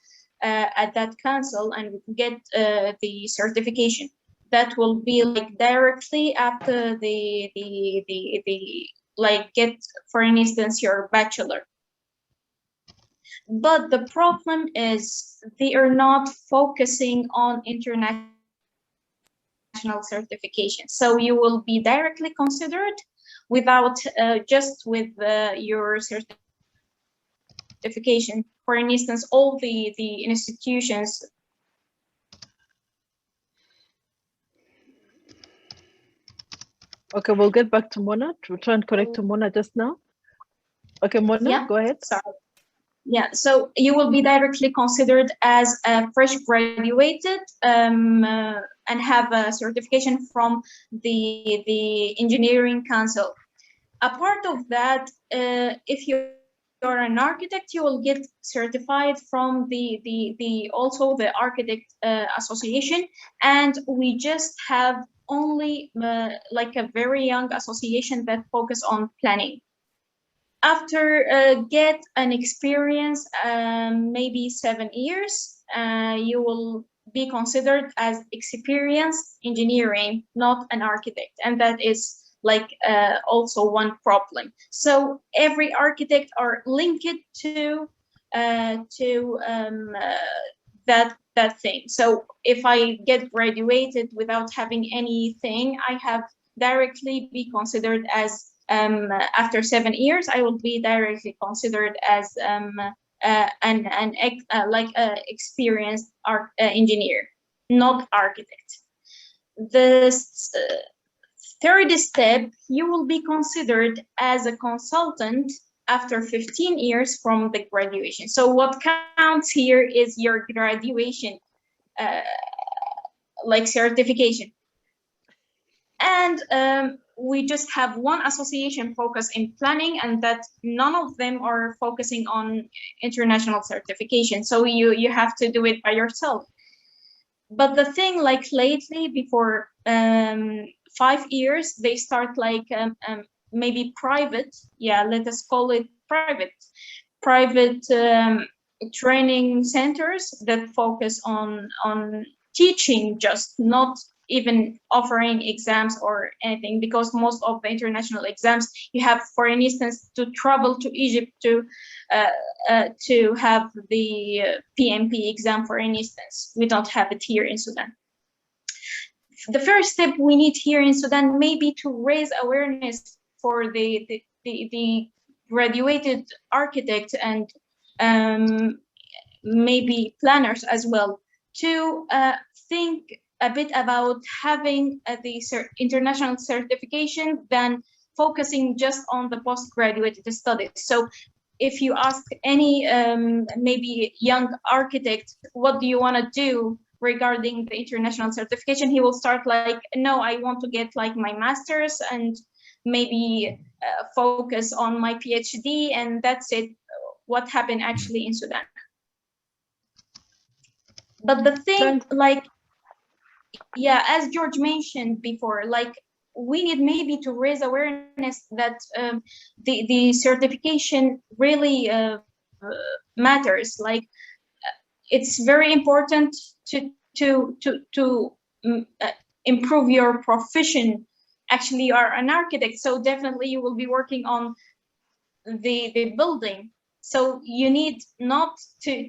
at that council and get the certification. That will be like directly after the like get, for instance, your bachelor. But the problem is they are not focusing on international certification. So you will be directly considered without just with your certification. For instance, all the institutions. Okay, we'll get back to Mona. We'll try and connect to Mona just now. Okay, Mona, yeah, go ahead. Sorry. Yeah, so you will be directly considered as a fresh graduated and have a certification from the engineering council. A part of that, if you're an architect, you will get certified from also the architect association, and we just have only like a very young association that focus on planning. After get an experience, maybe 7 years, you will be considered as experienced engineering, not an architect, and that is like also one problem. So every architect are linked to that thing. So if I get graduated without having anything, I have directly be considered as after 7 years, I will be directly considered as experienced engineer, not architect. The third step, you will be considered as a consultant after 15 years from the graduation. So what counts here is your graduation, certification. And we just have one association focused in planning, and that none of them are focusing on international certification. So you have to do it by yourself. But the thing, like lately, before 5 years, they start maybe private, let us call it private training centers that focus on teaching, just not even offering exams or anything, because most of the international exams you have, for instance, to travel to Egypt to have the PMP exam, for instance. We don't have it here in Sudan. The first step we need here in Sudan maybe to raise awareness for the graduated architects and maybe planners as well, to think a bit about having the international certification than focusing just on the postgraduate studies. So if you ask any maybe young architect, what do you want to do regarding the international certification, he will start like, no, I want to get like my master's and maybe focus on my PhD, and that's it. What happened actually in Sudan. But the thing, as George mentioned before, we need maybe to raise awareness that the certification really matters. It's very important to improve your profession. Actually, you are an architect, so definitely you will be working on the building. So you need not to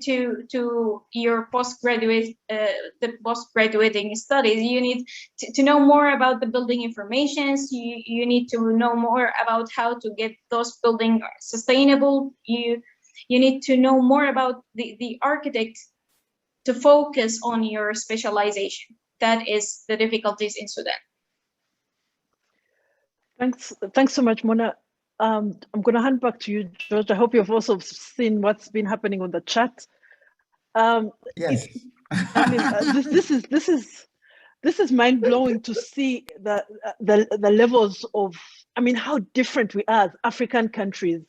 your postgraduate the postgraduating studies. You need to know more about the building informations. You need to know more about how to get those buildings sustainable. You need to know more about the architect to focus on your specialization. That is the difficulties in Sudan. Thanks so much, Mona. I'm going to hand back to you, George. I hope you've also seen what's been happening on the chat. Yes. This is mind blowing to see the levels of, how different we are as African countries.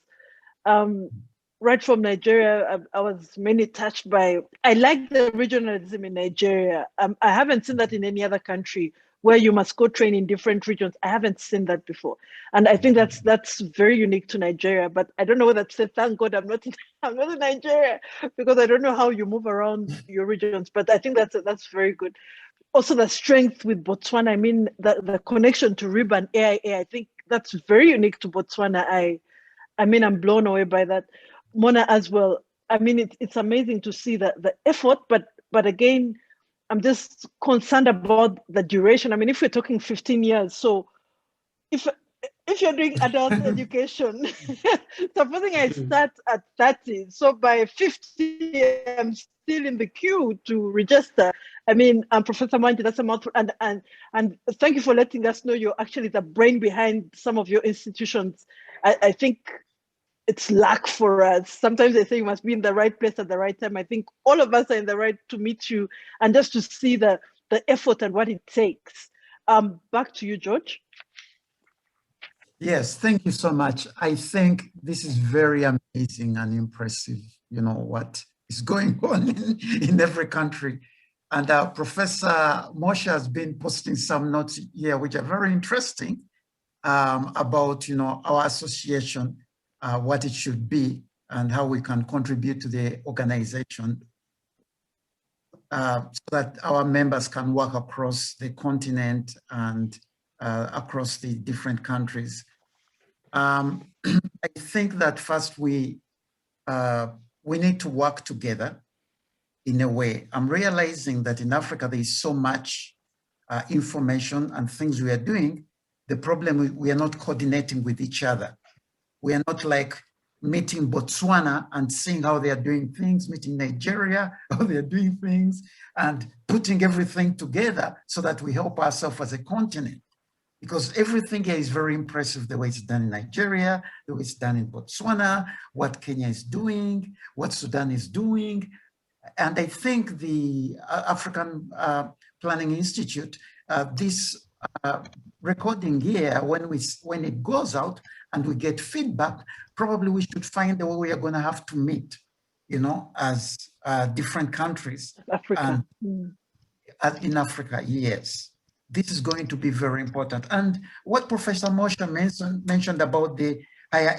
Right from Nigeria, I was mainly touched by. I like the regionalism in Nigeria. I haven't seen that in any other country, where you must go train in different regions. I haven't seen that before. And I think that's very unique to Nigeria. But I don't know whether to say, thank God I'm not in Nigeria, because I don't know how you move around your regions. But I think that's very good. Also, the strength with Botswana, the connection to RIB and AIA, I think that's very unique to Botswana. I'm blown away by that. Mona as well. It's amazing to see the effort, but again, I'm just concerned about the duration. If we're talking 15 years, so if you're doing adult education, supposing I start at 30, so by 50, I'm still in the queue to register. Professor Manji, that's a mouthful, and thank you for letting us know you're actually the brain behind some of your institutions. I think it's luck for us. Sometimes they say you must be in the right place at the right time. I think all of us are in the right to meet you and just to see the effort and what it takes. Back to you, George. Yes, thank you so much. I think this is very amazing and impressive, what is going on in every country. And Professor Moshe has been posting some notes here, which are very interesting about, our association. what it should be and how we can contribute to the organization so that our members can work across the continent and across the different countries. I think that first we need to work together in a way. I'm realizing that in Africa, there is so much information and things we are doing. The problem, we are not coordinating with each other. We are not like meeting Botswana and seeing how they are doing things, meeting Nigeria, how they are doing things, and putting everything together so that we help ourselves as a continent. Because everything here is very impressive, the way it's done in Nigeria, the way it's done in Botswana, what Kenya is doing, what Sudan is doing. And I think the African Planning Institute, this recording here, when it goes out and we get feedback, probably we should find a way we are going to have to meet, as different countries. Africa. In Africa, yes. This is going to be very important. And what Professor Moshe mentioned about the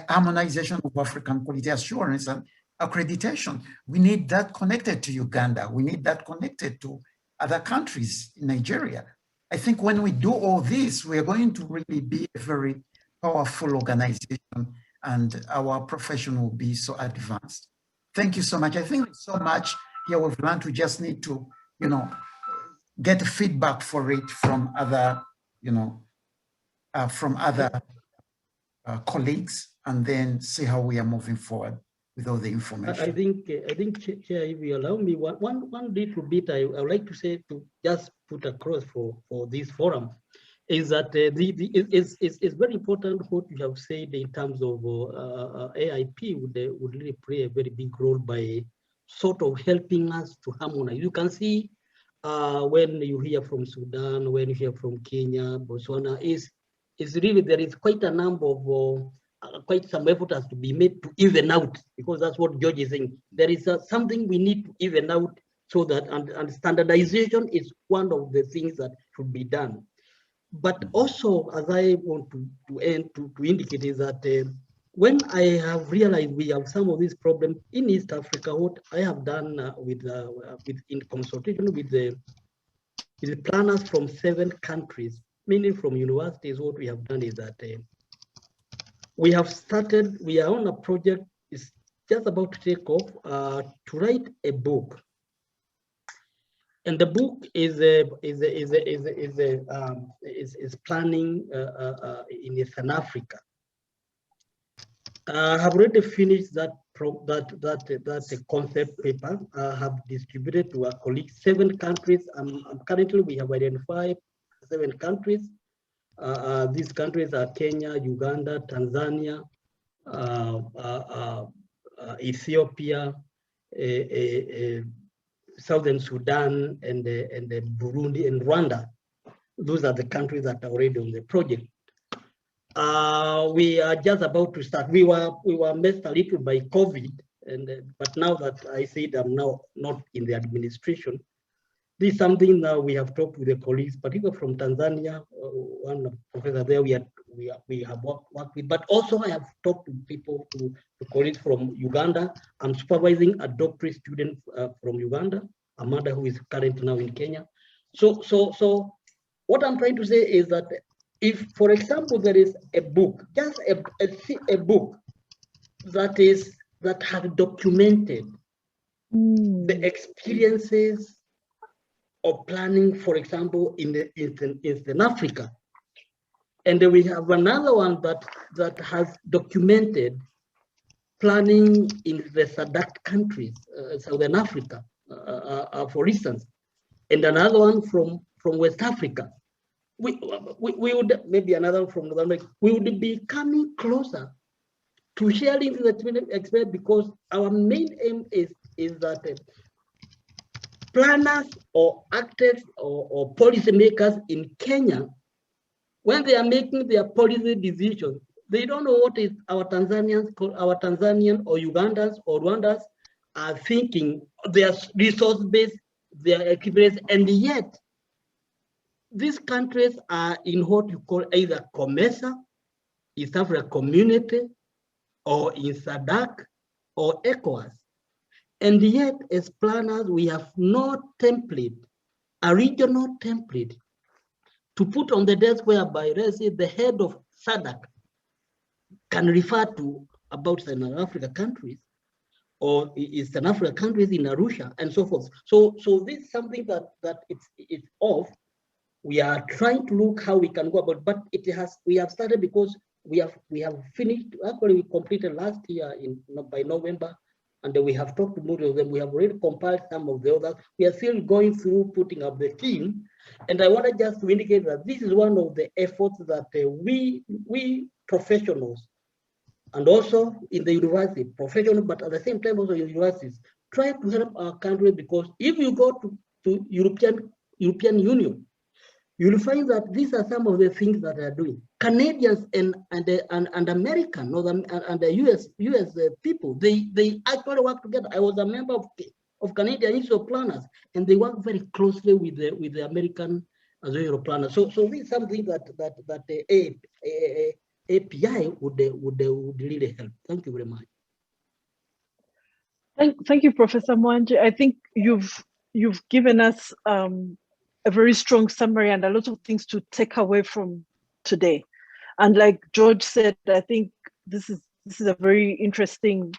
harmonization of African quality assurance and accreditation, we need that connected to Uganda. We need that connected to other countries in Nigeria. I think when we do all this, we are going to really be a very powerful organization and our profession will be so advanced. Thank you so much. I think there's so much here we've learned. We just need to, get feedback for it from other, colleagues, and then see how we are moving forward with all the information. I think, Chair, if you allow me, one little bit I would like to say, to just put across for this forum, is that it's very important what you have said in terms of AIP would really play a very big role by sort of helping us to harmonize. You can see when you hear from Sudan, when you hear from Kenya, Botswana, is really, there is quite a number of, quite some effort has to be made to even out, because that's what George is saying. There is something we need to even out, so that, and standardization is one of the things that should be done. But also, as I want to indicate, is that when I have realized we have some of these problems in East Africa, what I have done in consultation with the planners from 7 countries, meaning from universities, what we have done is that we are on a project, it's just about to take off, to write a book. And the book is planning in Eastern Africa. I have already finished that concept paper. I have distributed to our colleagues, 7 countries. Currently, we have identified 7 countries. These countries are Kenya, Uganda, Tanzania, Ethiopia, Southern Sudan, and Burundi and Rwanda. Those are the countries that are already on the project. We are just about to start. We were messed a little by COVID, but now that I said I'm now not in the administration, this is something that we have talked with the colleagues, particularly from Tanzania. One professor there we have worked with, but also I have talked to people, to colleagues from Uganda. I'm supervising a doctorate student from Uganda, Amanda, who is currently now in Kenya. So what I'm trying to say is that if, for example, there is a book, just a book that has documented the experiences of planning, for example, in Eastern Africa, and then we have another one that has documented planning in the SADC countries, Southern Africa, for instance, and another one from West Africa. We would, maybe another from North America, we would be coming closer to sharing the experience, because our main aim is that planners or actors or policymakers in Kenya, when they are making their policy decisions, they don't know what is our Tanzanian or Ugandans or Rwandans are thinking, their resource base, their experience, and yet these countries are in what you call either COMESA, East Africa Community, or in SADC or ECOWAS. And yet, as planners, we have no template, a regional template to put on the desk whereby, let's say, the head of SADC can refer to about Southern Africa countries or Eastern Africa countries in Arusha and so forth. So this is something that it's off. We are trying to look how we can go about, but we have started because we have finished. Actually, we completed last year by November, and we have talked to most of them. We have already compiled some of the others. We are still going through putting up the team, and I wanted just to indicate that this is one of the efforts that we professionals, and also in the university, professional, but at the same time also in universities, try to help our country, because if you go to European Union, you'll find that these are some of the things that they are doing. Canadians and American and the US people, they actually work together. I was a member of Canadian Institute of Planners, and they work very closely with the American Association of Planners. So this is something that the API would really help. Thank you very much. Thank you, Professor Mwanje. I think you've given us a very strong summary and a lot of things to take away from today. And like George said, I think this is a very interesting,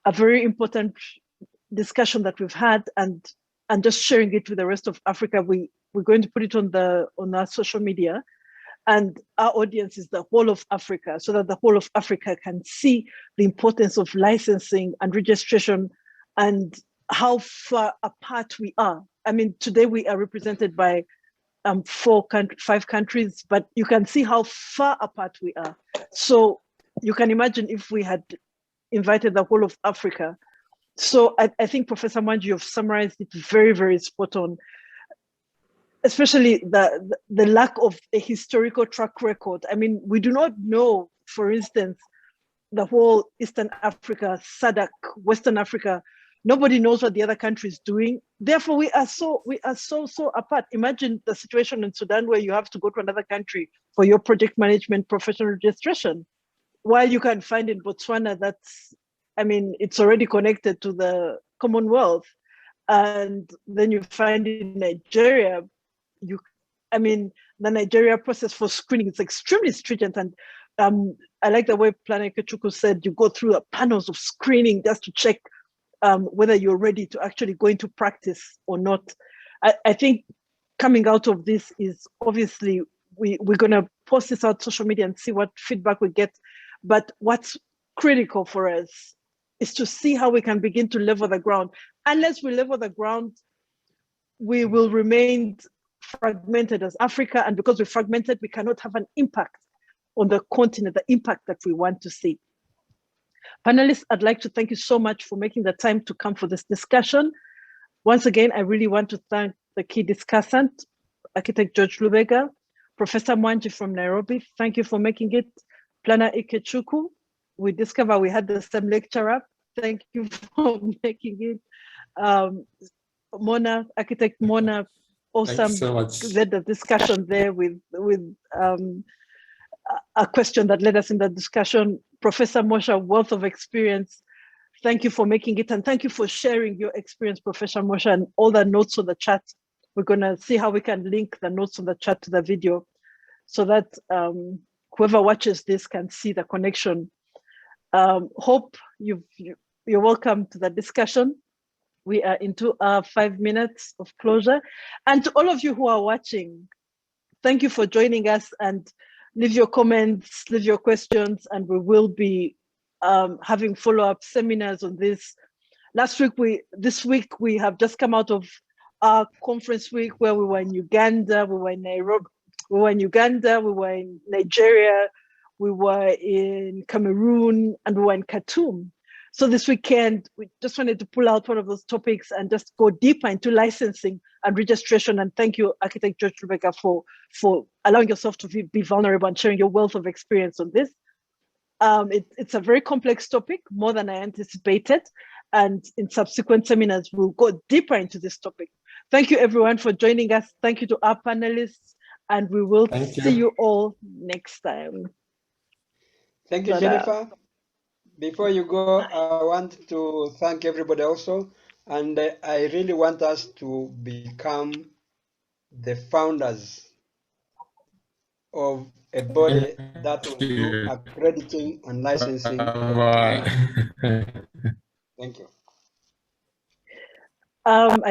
a very important discussion that we've had, and just sharing it with the rest of Africa. We're going to put it on our social media, and our audience is the whole of Africa, so that the whole of Africa can see the importance of licensing and registration and how far apart we are. I mean, today we are represented by 5 countries, but you can see how far apart we are. So you can imagine if we had invited the whole of Africa. So I think, Professor Mwanje, you've summarized it very, very spot on, especially the lack of a historical track record. I mean, we do not know, for instance, the whole Eastern Africa, SADC, Western Africa. Nobody knows what the other country is doing. Therefore, we are so apart. Imagine the situation in Sudan where you have to go to another country for your project management professional registration, while you can find in Botswana it's already connected to the Commonwealth, and then you find in Nigeria, the Nigeria process for screening is extremely stringent, and I like the way Planner Ikechukwu said you go through the panels of screening just to check whether you're ready to actually go into practice or not. I think coming out of this is obviously we're going to post this out on social media and see what feedback we get. But what's critical for us is to see how we can begin to level the ground. Unless we level the ground, we will remain fragmented as Africa. And because we're fragmented, we cannot have an impact on the continent, the impact that we want to see. Panelists, I'd like to thank you so much for making the time to come for this discussion. Once again, I really want to thank the key discussant, Architect George Lubega, Professor Mwanje from Nairobi. Thank you for making it. Planner Ikechukwu, we discover we had the same lecturer. Thank you for making it. Mona, Architect Mona, awesome. So much. Led the discussion there with a question that led us in that discussion. Professor Mosha, wealth of experience. Thank you for making it, and thank you for sharing your experience, Professor Mosha, and all the notes on the chat. We're gonna see how we can link the notes on the chat to the video so that whoever watches this can see the connection. Hope you're welcome to the discussion. We are into our 5 minutes of closure. And to all of you who are watching, thank you for joining us, and leave your comments, leave your questions, and we will be having follow-up seminars on this. This week we have just come out of our conference week where we were in Uganda, we were in Nairobi, we were in Uganda, we were in Nigeria, we were in Cameroon, and we were in Khartoum. So this weekend, we just wanted to pull out one of those topics and just go deeper into licensing and registration. And thank you, Architect George Lubega, for allowing yourself to be vulnerable and sharing your wealth of experience on this. It's a very complex topic, more than I anticipated. And in subsequent seminars, we'll go deeper into this topic. Thank you, everyone, for joining us. Thank you to our panelists, and we will see you all next time. Thank you, Jennifer. before you go, I want to thank everybody also, and I really want us to become the founders of a body that will do accrediting and licensing of cannabis. Thank you.